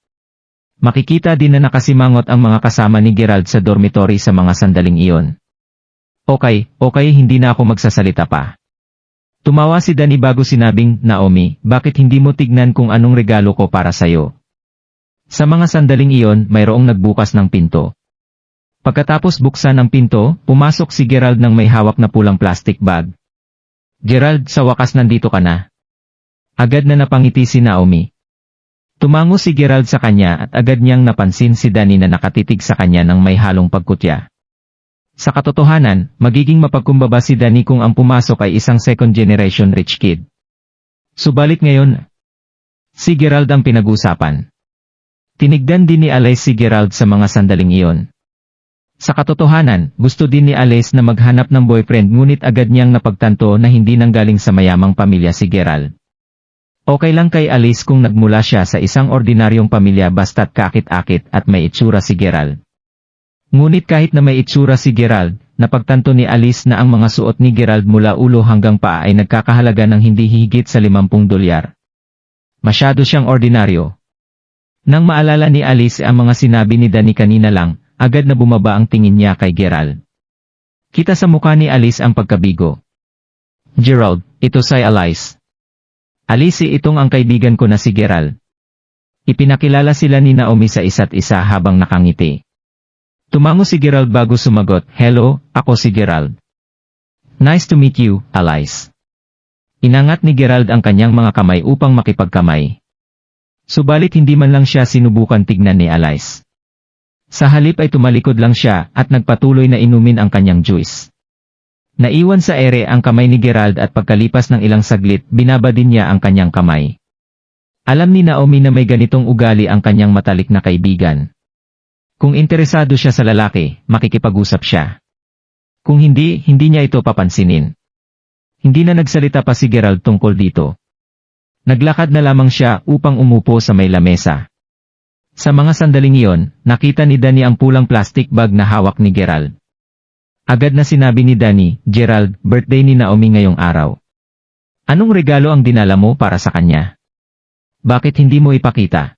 Makikita din na nakasimangot ang mga kasama ni Gerald sa dormitory sa mga sandaling iyon. Okay, hindi na ako magsasalita pa. Tumawa si Danny bago sinabing, Naomi, bakit hindi mo tignan kung anong regalo ko para sayo? Sa mga sandaling iyon, mayroong nagbukas ng pinto. Pagkatapos buksan ang pinto, pumasok si Gerald ng may hawak na pulang plastic bag. Gerald, sa wakas nandito ka na. Agad na napangiti si Naomi. Tumango si Gerald sa kanya at agad niyang napansin si Danny na nakatitig sa kanya ng may halong pagkutya. Sa katotohanan, magiging mapagkumbaba si Danny kung ang pumasok ay isang second-generation rich kid. Subalit ngayon, si Gerald ang pinag-usapan. Tinigdan din ni Alice si Gerald sa mga sandaling iyon. Sa katotohanan, gusto din ni Alice na maghanap ng boyfriend ngunit agad niyang napagtanto na hindi nanggaling sa mayamang pamilya si Gerald. Okay lang kay Alice kung nagmula siya sa isang ordinaryong pamilya basta't kakit-akit at may itsura si Gerald. Ngunit kahit na may itsura si Gerald, napagtanto ni Alice na ang mga suot ni Gerald mula ulo hanggang paa ay nagkakahalaga ng hindi higit sa $50. Masyado siyang ordinaryo. Nang maalala ni Alice ang mga sinabi ni Danny kanina lang, agad na bumaba ang tingin niya kay Gerald. Kita sa mukha ni Alice ang pagkabigo. Gerald, ito si Alice. Alice, itong ang kaibigan ko na si Gerald. Ipinakilala sila ni Naomi sa isa't isa habang nakangiti. Tumango si Gerald bago sumagot, Hello, ako si Gerald. Nice to meet you, Alice. Inangat ni Gerald ang kanyang mga kamay upang makipagkamay. Subalit hindi man lang siya sinubukan tignan ni Alice. Sa halip ay tumalikod lang siya at nagpatuloy na inumin ang kanyang juice. Naiwan sa ere ang kamay ni Gerald at pagkalipas ng ilang saglit, binaba din niya ang kanyang kamay. Alam ni Naomi na may ganitong ugali ang kanyang matalik na kaibigan. Kung interesado siya sa lalaki, makikipag-usap siya. Kung hindi, hindi niya ito papansinin. Hindi na nagsalita pa si Gerald tungkol dito. Naglakad na lamang siya upang umupo sa may lamesa. Sa mga sandaling iyon, nakita ni Danny ang pulang plastic bag na hawak ni Gerald. Agad na sinabi ni Danny, Gerald, birthday ni Naomi ngayong araw. Anong regalo ang dinala mo para sa kanya? Bakit hindi mo ipakita?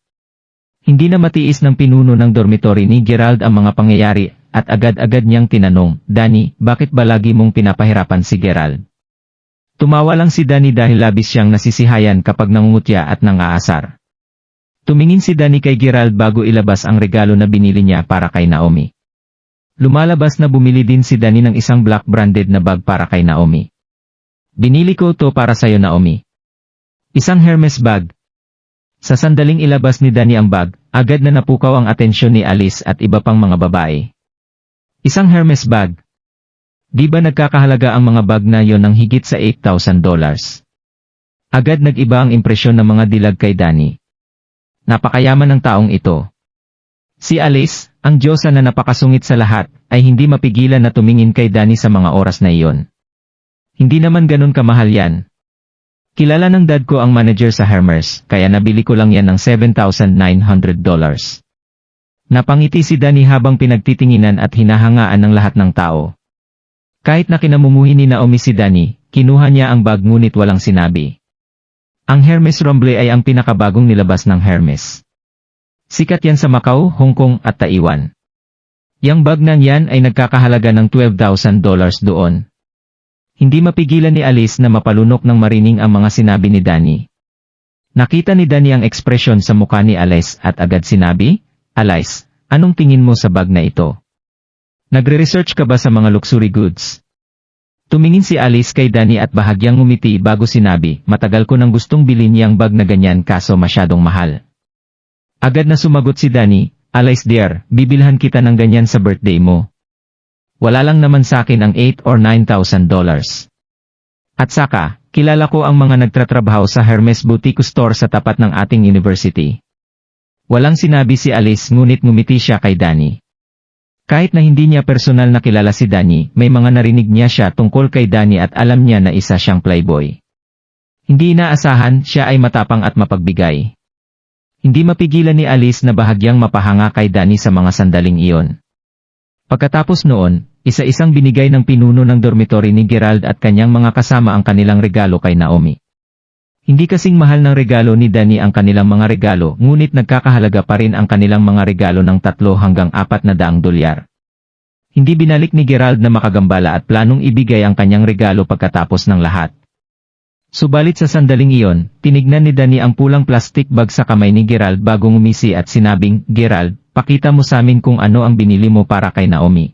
Hindi na matiis ng pinuno ng dormitory ni Gerald ang mga pangyayari at agad-agad niyang tinanong, Danny, bakit ba lagi mong pinapahirapan si Gerald? Tumawa lang si Danny dahil labis siyang nasisihayan kapag nangungutya at nangaasar. Tumingin si Danny kay Gerald bago ilabas ang regalo na binili niya para kay Naomi. Lumalabas na bumili din si Danny ng isang black branded na bag para kay Naomi. Binili ko to para sayo, Naomi. Isang Hermes bag. Sa sandaling ilabas ni Danny ang bag, agad na napukaw ang atensyon ni Alice at iba pang mga babae. Isang Hermes bag. Di ba nagkakahalaga ang mga bag na yon ng higit sa $8,000? Agad nag-iba ang impresyon ng mga dilag kay Danny. Napakayaman ng taong ito. Si Alice, ang diyosa na napakasungit sa lahat, ay hindi mapigilan na tumingin kay Danny sa mga oras na iyon. Hindi naman ganun kamahal yan. Kilala ng dad ko ang manager sa Hermes, kaya nabili ko lang yan ng $7,900. Napangiti si Danny habang pinagtitinginan at hinahangaan ng lahat ng tao. Kahit na kinamumuhi ni Naomi si Danny, kinuha niya ang bag ngunit walang sinabi. Ang Hermes Romble ay ang pinakabagong nilabas ng Hermes. Sikat yan sa Macau, Hong Kong at Taiwan. Yang bag nang yan ay nagkakahalaga ng $12,000 doon. Hindi mapigilan ni Alice na mapalunok ng marining ang mga sinabi ni Danny. Nakita ni Danny ang ekspresyon sa mukha ni Alice at agad sinabi, Alice, anong tingin mo sa bag na ito? Nagre-research ka ba sa mga luxury goods? Tumingin si Alice kay Danny at bahagyang ngumiti bago sinabi, matagal ko nang gustong bilhin yang bag na ganyan kaso masyadong mahal. Agad na sumagot si Danny, Alice dear, bibilhan kita ng ganyan sa birthday mo. Wala lang naman sa akin ang $8,000 or $9,000. At saka, kilala ko ang mga nagtatrabaho sa Hermes Boutique Store sa tapat ng ating university. Walang sinabi si Alice ngunit ngumiti siya kay Danny. Kahit na hindi niya personal na kilala si Danny, may mga narinig niya siya tungkol kay Danny at alam niya na isa siyang playboy. Hindi inaasahan, siya ay matapang at mapagbigay. Hindi mapigilan ni Alice na bahagyang mapahanga kay Danny sa mga sandaling iyon. Pagkatapos noon, isa-isang binigay ng pinuno ng dormitory ni Gerald at kanyang mga kasama ang kanilang regalo kay Naomi. Hindi kasing mahal ng regalo ni Danny ang kanilang mga regalo, ngunit nagkakahalaga pa rin ang kanilang mga regalo ng $300 hanggang $400. Hindi binalik ni Gerald na makagambala at planong ibigay ang kanyang regalo pagkatapos ng lahat. Subalit sa sandaling iyon, tinignan ni Danny ang pulang plastic bag sa kamay ni Gerald bago ngumisi at sinabing, Gerald, pakita mo sa amin kung ano ang binili mo para kay Naomi.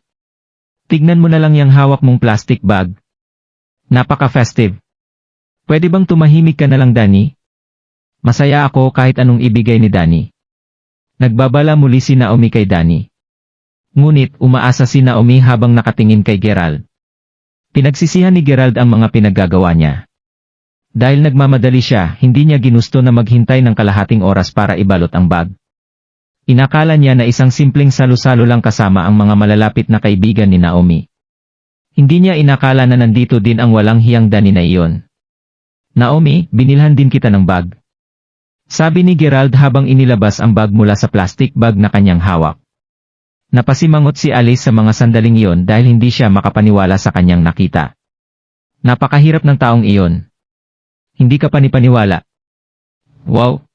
Tignan mo na lang yung hawak mong plastic bag. Napaka-festive. Pwede bang tumahimik ka na lang, Danny? Masaya ako kahit anong ibigay ni Danny. Nagbabala muli si Naomi kay Danny. Ngunit umaasa si Naomi habang nakatingin kay Gerald. Pinagsisihan ni Gerald ang mga pinaggagawa niya. Dahil nagmamadali siya, hindi niya ginusto na maghintay ng kalahating oras para ibalot ang bag. Inakala niya na isang simpleng salo-salo lang kasama ang mga malalapit na kaibigan ni Naomi. Hindi niya inakala na nandito din ang walang hiyang Danny na iyon. Naomi, binilhan din kita ng bag. Sabi ni Gerald habang inilabas ang bag mula sa plastic bag na kanyang hawak. Napasimangot si Alice sa mga sandaling iyon dahil hindi siya makapaniwala sa kanyang nakita. Napakahirap ng taong iyon. Hindi ka panipaniwala. Wow!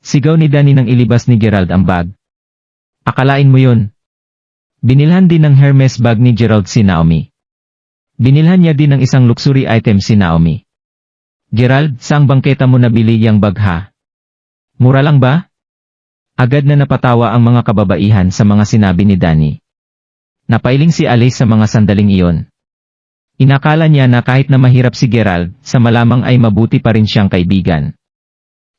Sigaw ni Danny nang ilibas ni Gerald ang bag. Akalain mo yun. Binilhan din ng Hermes bag ni Gerald si Naomi. Binilhan niya din ng isang luxury item si Naomi. Gerald, saang bangketa mo nabili yang bag ha? Mura lang ba? Agad na napatawa ang mga kababaihan sa mga sinabi ni Danny. Napailing si Alice sa mga sandaling iyon. Inakala niya na kahit na mahirap si Gerald, sa malamang ay mabuti pa rin siyang kaibigan.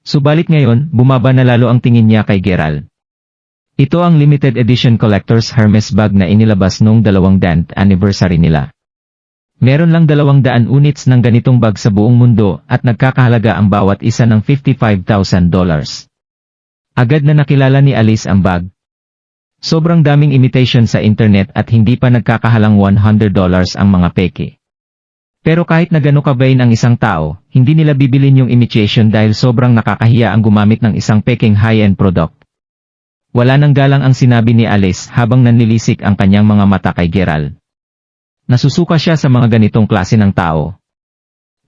Subalit ngayon, bumaba na lalo ang tingin niya kay Gerald. Ito ang limited edition collector's Hermes bag na inilabas noong 200th anniversary nila. Meron lang 200 units ng ganitong bag sa buong mundo at nagkakahalaga ang bawat isa ng $55,000. Agad na nakilala ni Alice ang bag. Sobrang daming imitation sa internet at hindi pa nagkakahalang $100 ang mga peke. Pero kahit na gano'ng kabayin ang isang tao, hindi nila bibilin yung imitation dahil sobrang nakakahiya ang gumamit ng isang pekeng high-end product. Wala nang galang ang sinabi ni Alice habang nanlilisik ang kanyang mga mata kay Gerald. Nasusuka siya sa mga ganitong klase ng tao.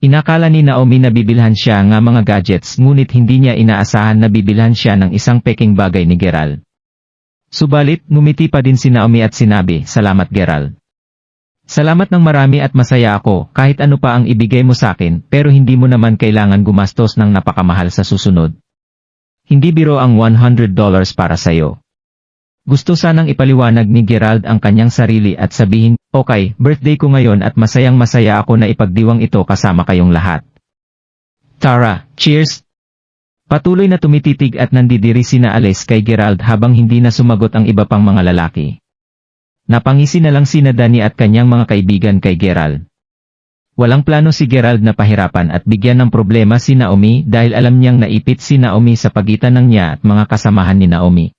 Inakala ni Naomi na bibilhan siya ng mga gadgets ngunit hindi niya inaasahan na bibilhan siya ng isang peking bagay ni Gerald. Subalit, ngumiti pa din si Naomi at sinabi, Salamat Gerald. Salamat ng marami at masaya ako kahit ano pa ang ibigay mo sa akin pero hindi mo naman kailangan gumastos ng napakamahal sa susunod. Hindi biro ang $100 para sayo. Gusto sanang ipaliwanag ni Gerald ang kanyang sarili at sabihin, okay, birthday ko ngayon at masayang masaya ako na ipagdiwang ito kasama kayong lahat. Tara, cheers! Patuloy na tumititig at nandidiri sina Alice kay Gerald habang hindi na sumagot ang iba pang mga lalaki. Napangisi na lang sina Danny at kanyang mga kaibigan kay Gerald. Walang plano si Gerald na pahirapan at bigyan ng problema si Naomi dahil alam niyang naipit si Naomi sa pagitan ng niya at mga kasamahan ni Naomi.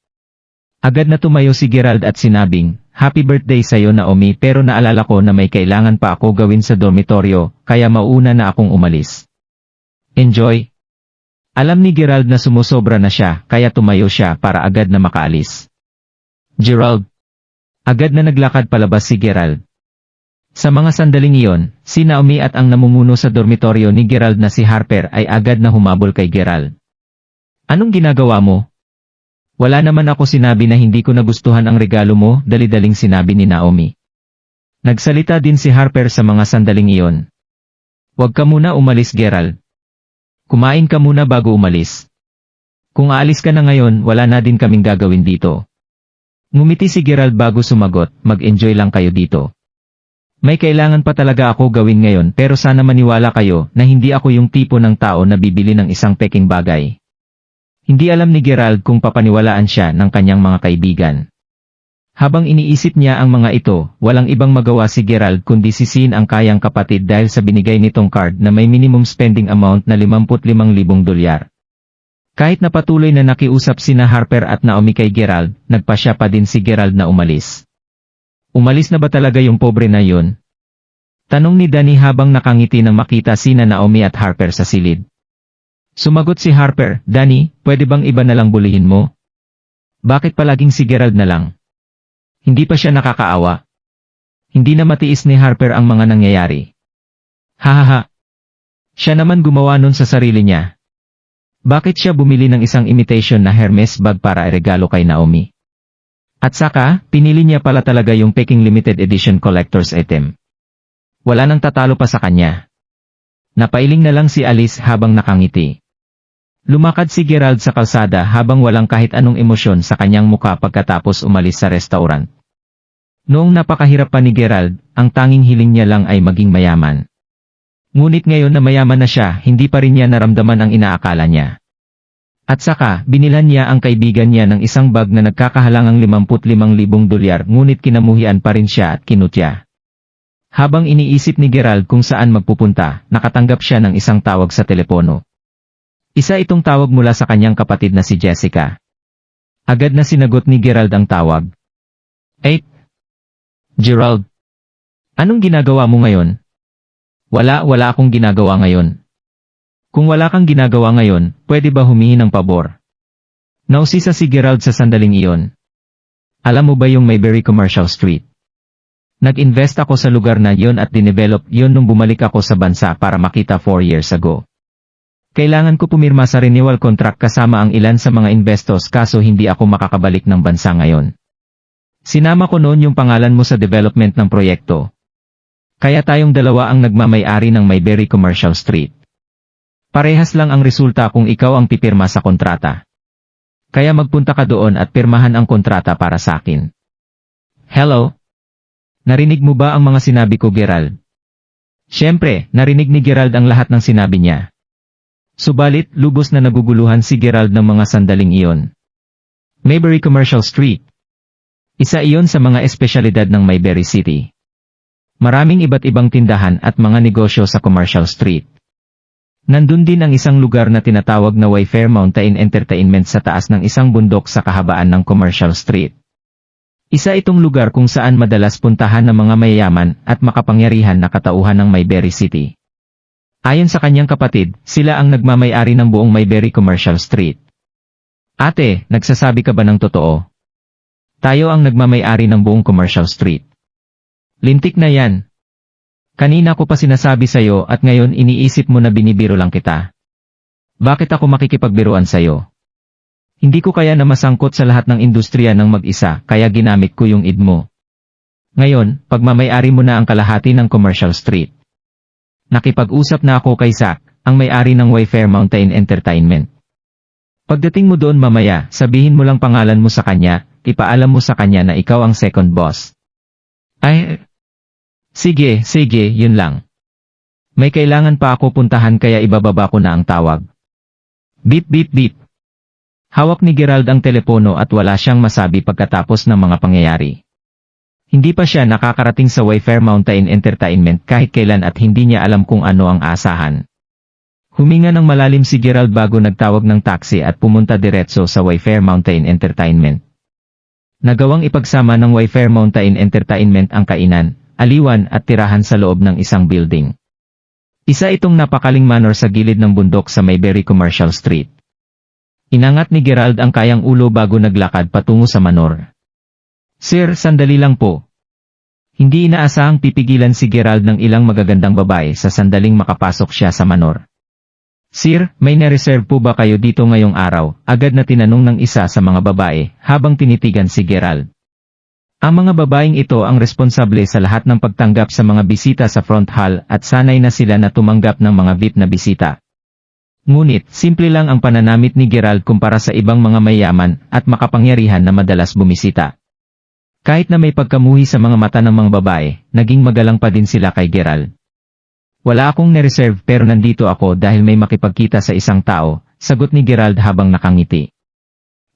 Agad na tumayo si Gerald at sinabing, Happy birthday sa'yo Naomi pero naalala ko na may kailangan pa ako gawin sa dormitoryo kaya mauna na akong umalis. Enjoy! Alam ni Gerald na sumusobra na siya kaya tumayo siya para agad na makaalis. Gerald! Agad na naglakad palabas si Gerald. Sa mga sandaling iyon, si Naomi at ang namumuno sa dormitoryo ni Gerald na si Harper ay agad na humabol kay Gerald. Anong ginagawa mo? Wala naman ako sinabi na hindi ko nagustuhan ang regalo mo, dali-daling sinabi ni Naomi. Nagsalita din si Harper sa mga sandaling iyon. Huwag ka muna umalis Gerald. Kumain ka muna bago umalis. Kung aalis ka na ngayon, wala na din kaming gagawin dito. Ngumiti si Gerald bago sumagot, mag-enjoy lang kayo dito. May kailangan pa talaga ako gawin ngayon pero sana maniwala kayo na hindi ako yung tipo ng tao na bibili ng isang peking bagay. Hindi alam ni Gerald kung papaniwalaan siya ng kanyang mga kaibigan. Habang iniisip niya ang mga ito, walang ibang magawa si Gerald kundi sisihin ang kayang kapatid dahil sa binigay nitong card na may minimum spending amount na $55,000. Kahit na patuloy na nakiusap sina Harper at Naomi kay Gerald, nagpasya pa din si Gerald na umalis. Umalis na ba talaga yung pobre na yun? Tanong ni Danny habang nakangiti nang makita sina Naomi at Harper sa silid. Sumagot si Harper, Danny, pwede bang iba na lang bulihin mo? Bakit palaging si Gerald na lang? Hindi pa siya nakakaawa. Hindi na matiis ni Harper ang mga nangyayari. Hahaha. Siya naman gumawa nun sa sarili niya. Bakit siya bumili ng isang imitation na Hermes bag para iregalo kay Naomi? At saka, pinili niya pala talaga yung peking limited edition collector's item. Wala nang tatalo pa sa kanya. Napailing na lang si Alice habang nakangiti. Lumakad si Gerald sa kalsada habang walang kahit anong emosyon sa kanyang muka pagkatapos umalis sa restaurant. Noong napakahirap pa ni Gerald, ang tanging hiling niya lang ay maging mayaman. Ngunit ngayon na mayaman na siya, hindi pa rin niya naramdaman ang inaakala niya. At saka, binilhan niya ang kaibigan niya ng isang bag na nagkakahalangang $55,000 ngunit kinamuhian pa rin siya at kinutya. Habang iniisip ni Gerald kung saan magpupunta, nakatanggap siya ng isang tawag sa telepono. Isa itong tawag mula sa kanyang kapatid na si Jessica. Agad na sinagot ni Gerald ang tawag. Gerald. Anong ginagawa mo ngayon? Wala akong ginagawa ngayon. Kung wala kang ginagawa ngayon, pwede ba humingi ng pabor? Nausisa si Gerald sa sandaling iyon. Alam mo ba yung Mayberry Commercial Street? Nag-invest ako sa lugar na yon at dinevelop yon nung bumalik ako sa bansa para makita 4 years ago. Kailangan ko pumirma sa renewal contract kasama ang ilan sa mga investors kaso hindi ako makakabalik ng bansa ngayon. Sinama ko noon yung pangalan mo sa development ng proyekto. Kaya tayong dalawa ang nagmamay-ari ng Mayberry Commercial Street. Parehas lang ang resulta kung ikaw ang pipirma sa kontrata. Kaya magpunta ka doon at pirmahan ang kontrata para sa akin. Hello? Narinig mo ba ang mga sinabi ko, Gerald? Siyempre, narinig ni Gerald ang lahat ng sinabi niya. Subalit, lubos na naguguluhan si Gerald ng mga sandaling iyon. Mayberry Commercial Street. Isa iyon sa mga espesyalidad ng Mayberry City. Maraming iba't ibang tindahan at mga negosyo sa Commercial Street. Nandun din ang isang lugar na tinatawag na Wayfair Mountain Entertainment sa taas ng isang bundok sa kahabaan ng Commercial Street. Isa itong lugar kung saan madalas puntahan ng mga mayayaman at makapangyarihan na katauhan ng Mayberry City. Ayon sa kanyang kapatid, sila ang nagmamay-ari ng buong Mayberry Commercial Street. Ate, nagsasabi ka ba ng totoo? Tayo ang nagmamay-ari ng buong Commercial Street. Lintik na yan. Kanina ko pa sinasabi sa'yo at ngayon iniisip mo na binibiro lang kita. Bakit ako makikipagbiruan sa'yo? Hindi ko kaya na masangkot sa lahat ng industriya ng mag-isa kaya ginamit ko yung id mo. Ngayon, pagmamayari mo na ang kalahati ng Commercial Street. Nakipag-usap na ako kay Zack, ang may-ari ng Wayfair Mountain Entertainment. Pagdating mo doon mamaya, sabihin mo lang pangalan mo sa kanya, ipaalam mo sa kanya na ikaw ang second boss. Ay, sige, yun lang. May kailangan pa ako puntahan kaya ibababa ko na ang tawag. Beep beep beep. Hawak ni Gerald ang telepono at wala siyang masabi pagkatapos ng mga pangyayari. Hindi pa siya nakakarating sa Wayfair Mountain Entertainment kahit kailan at hindi niya alam kung ano ang aasahan. Huminga ng malalim si Gerald bago nagtawag ng taxi at pumunta diretso sa Wayfair Mountain Entertainment. Nagawang ipagsama ng Wayfair Mountain Entertainment ang kainan, aliwan at tirahan sa loob ng isang building. Isa itong napakaling manor sa gilid ng bundok sa Mayberry Commercial Street. Inangat ni Gerald ang kayang ulo bago naglakad patungo sa manor. Sir, sandali lang po. Hindi inaasahang pipigilan si Gerald ng ilang magagandang babae sa sandaling makapasok siya sa manor. Sir, may na-reserve po ba kayo dito ngayong araw? Agad na tinanong ng isa sa mga babae habang tinitigan si Gerald. Ang mga babaeng ito ang responsable sa lahat ng pagtanggap sa mga bisita sa front hall at sanay na sila na tumanggap ng mga VIP na bisita. Ngunit, simple lang ang pananamit ni Gerald kumpara sa ibang mga mayaman at makapangyarihan na madalas bumisita. Kahit na may pagkamuhi sa mga mata ng mga babae, naging magalang pa din sila kay Gerald. Wala akong nireserve pero nandito ako dahil may makipagkita sa isang tao, sagot ni Gerald habang nakangiti.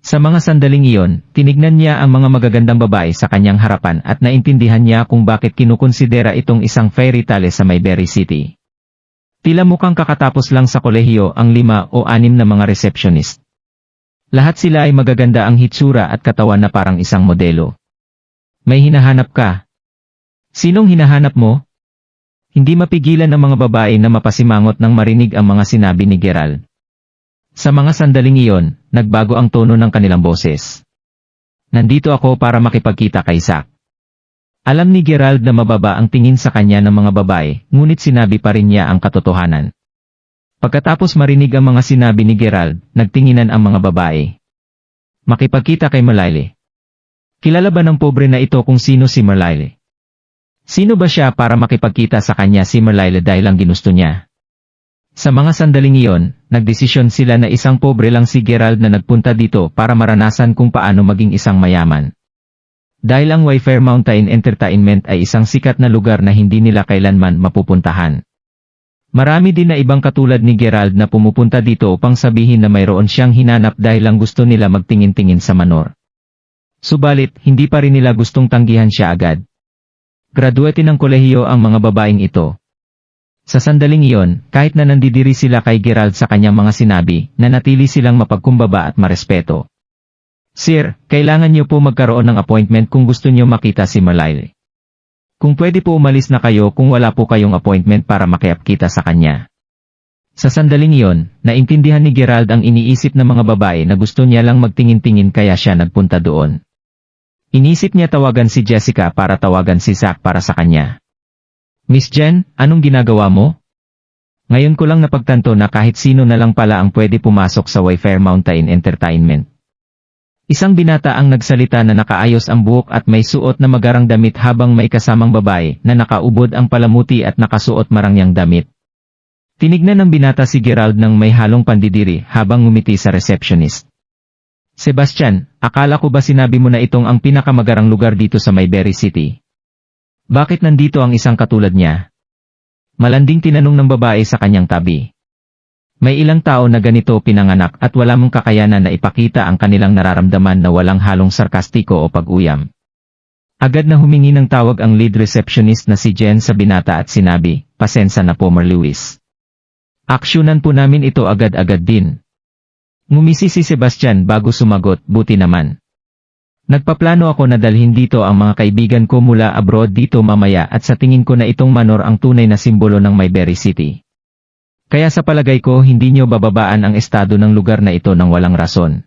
Sa mga sandaling iyon, tinignan niya ang mga magagandang babae sa kanyang harapan at naintindihan niya kung bakit kinukonsidera itong isang fairy tale sa Mayberry City. Tila mukhang kakatapos lang sa kolehiyo ang 5 o 6 na mga receptionist. Lahat sila ay magaganda ang hitsura at katawan na parang isang modelo. May hinahanap ka? Sinong hinahanap mo? Hindi mapigilan ang mga babae na mapasimangot nang marinig ang mga sinabi ni Gerald. Sa mga sandaling iyon, nagbago ang tono ng kanilang boses. Nandito ako para makipagkita kay Zack. Alam ni Gerald na mababa ang tingin sa kanya ng mga babae, ngunit sinabi pa rin niya ang katotohanan. Pagkatapos marinig ang mga sinabi ni Gerald, nagtinginan ang mga babae. Makipagkita kay Merlyle. Kilala ba ng pobre na ito kung sino si Merlyle? Sino ba siya para makipagkita sa kanya si Merlyle dahil lang ginusto niya? Sa mga sandaling iyon, nagdesisyon sila na isang pobre lang si Gerald na nagpunta dito para maranasan kung paano maging isang mayaman. Dahil ang Wayfair Mountain Entertainment ay isang sikat na lugar na hindi nila kailanman mapupuntahan. Marami din na ibang katulad ni Gerald na pumupunta dito upang sabihin na mayroon siyang hinanap dahil lang gusto nila magtingin-tingin sa manor. Subalit, hindi pa rin nila gustong tanggihan siya agad. Graduate ng kolehiyo ang mga babaeng ito. Sa sandaling iyon, kahit na nandidiri sila kay Gerald sa kanyang mga sinabi, nanatili silang mapagkumbaba at marespeto. Sir, kailangan niyo po magkaroon ng appointment kung gusto niyo makita si Merlyle. Kung pwede po umalis na kayo kung wala po kayong appointment para makiapkita sa kanya. Sa sandaling iyon, naintindihan ni Gerald ang iniisip ng mga babae na gusto niya lang magtingin-tingin kaya siya nagpunta doon. Inisip niya tawagan si Jessica para tawagan si Zack para sa kanya. Miss Jen, anong ginagawa mo? Ngayon ko lang napagtanto na kahit sino na lang pala ang pwede pumasok sa Wayfair Mountain Entertainment. Isang binata ang nagsalita na nakaayos ang buhok at may suot na magarang damit habang may kasamang babae na nakaubod ang palamuti at nakasuot marangyang damit. Tinignan ng binata si Gerald ng may halong pandidiri habang ngumiti sa receptionist. Sebastian, akala ko ba sinabi mo na itong ang pinakamagarang lugar dito sa Mayberry City? Bakit nandito ang isang katulad niya? Malanding tinanong ng babae sa kanyang tabi. May ilang tao na ganito pinanganak at wala mong kakayanan na ipakita ang kanilang nararamdaman na walang halong sarkastiko o pag-uyam. Agad na humingi ng tawag ang lead receptionist na si Jen sa binata at sinabi, "Pasensya na po Mr. Lewis. Aksyonan po namin ito agad-agad din." Ngumisi si Sebastian bago sumagot, "Buti naman. Nagpaplano ako na dalhin dito ang mga kaibigan ko mula abroad dito mamaya at sa tingin ko na itong manor ang tunay na simbolo ng Mayberry City. Kaya sa palagay ko hindi nyo bababaan ang estado ng lugar na ito ng walang rason.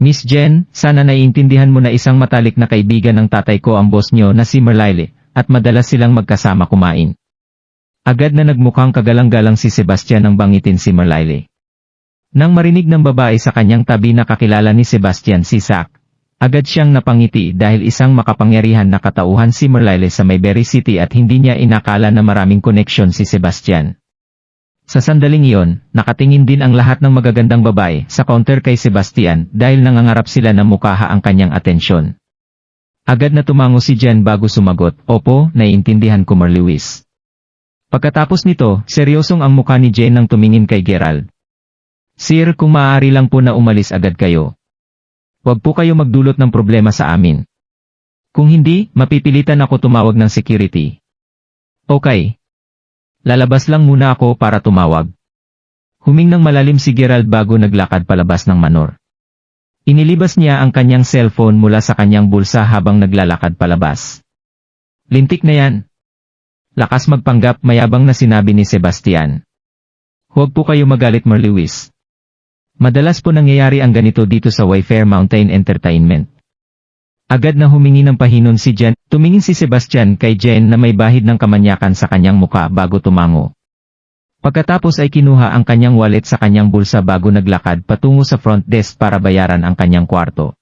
Miss Jen, sana naiintindihan mo na isang matalik na kaibigan ng tatay ko ang boss nyo na si Merlyle, at madalas silang magkasama kumain." Agad na nagmukhang kagalang-galang si Sebastian nang bangitin si Merlyle. Nang marinig ng babae sa kanyang tabi na kakilala ni Sebastian si Zack, Agad siyang napangiti dahil isang makapangyarihan na katauhan si Merlyle sa Mayberry City at hindi niya inakala na maraming koneksyon si Sebastian. Sa sandaling iyon, nakatingin din ang lahat ng magagandang babae sa counter kay Sebastian dahil nangangarap sila na mukaha ang kanyang atensyon. Agad na tumango si Jen bago sumagot, "Opo, naiintindihan ko, Merlewis." Pagkatapos nito, seryosong ang mukha ni Jen nang tumingin kay Gerald. "Sir, kung maaari lang po na umalis agad kayo. Huwag po kayo magdulot ng problema sa amin. Kung hindi, mapipilitan ako tumawag ng security." "Okay. Lalabas lang muna ako para tumawag." Huming ng malalim si Gerald bago naglakad palabas ng manor. Inilibas niya ang kanyang cellphone mula sa kanyang bulsa habang naglalakad palabas. "Lintik na yan." Lakas magpanggap, mayabang na sinabi ni Sebastian. "Huwag po kayo magalit, Merlewis. Madalas po nangyayari ang ganito dito sa Wayfair Mountain Entertainment." Agad na humingi ng pahinon si Jen. Tumingin si Sebastian kay Jen na may bahid ng kamanyakan sa kanyang muka bago tumango. Pagkatapos ay kinuha ang kanyang wallet sa kanyang bulsa bago naglakad patungo sa front desk para bayaran ang kanyang kwarto.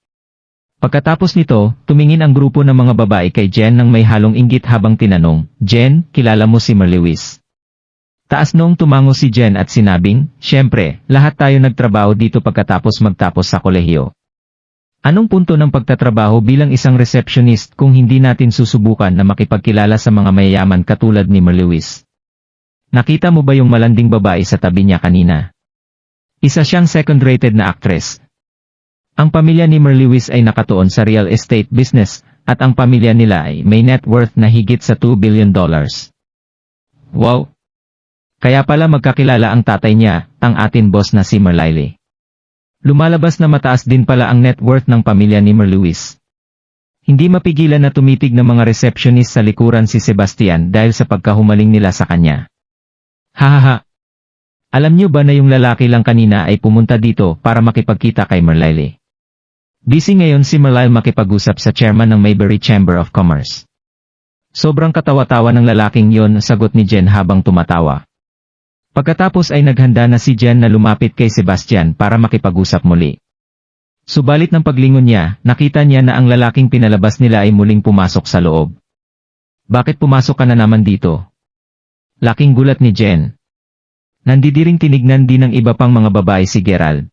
Pagkatapos nito, tumingin ang grupo ng mga babae kay Jen nang may halong inggit habang tinanong, "Jen, kilala mo si Merlewis?" Taas noong tumango si Jen at sinabing, "Siyempre, lahat tayo nagtrabaho dito pagkatapos magtapos sa kolehiyo. Anong punto ng pagtatrabaho bilang isang receptionist kung hindi natin susubukan na makipagkilala sa mga mayayaman katulad ni Merlewis? Nakita mo ba yung malanding babae sa tabi niya kanina? Isa siyang second-rated na actress. Ang pamilya ni Merlewis ay nakatuon sa real estate business, at ang pamilya nila ay may net worth na higit sa $2 billion. Wow! Kaya pala magkakilala ang tatay niya, ang atin boss na si Merlyle. Lumalabas na mataas din pala ang net worth ng pamilya ni Merlewis." Hindi mapigilan na tumitig ng mga receptionist sa likuran si Sebastian dahil sa pagkahumaling nila sa kanya. "Hahaha! Alam niyo ba na yung lalaki lang kanina ay pumunta dito para makipagkita kay Merlyle? Busy ngayon si Merlyle makipag-usap sa chairman ng Mayberry Chamber of Commerce." Sobrang katawa-tawa ng lalaking yon, sagot ni Jen habang tumatawa. Pagkatapos ay naghanda na si Jen na lumapit kay Sebastian para makipag-usap muli. Subalit ng paglingon niya, nakita niya na ang lalaking pinalabas nila ay muling pumasok sa loob. "Bakit pumasok ka na naman dito?" Laking gulat ni Jen. Nandidiring tinignan din ng iba pang mga babae si Gerald.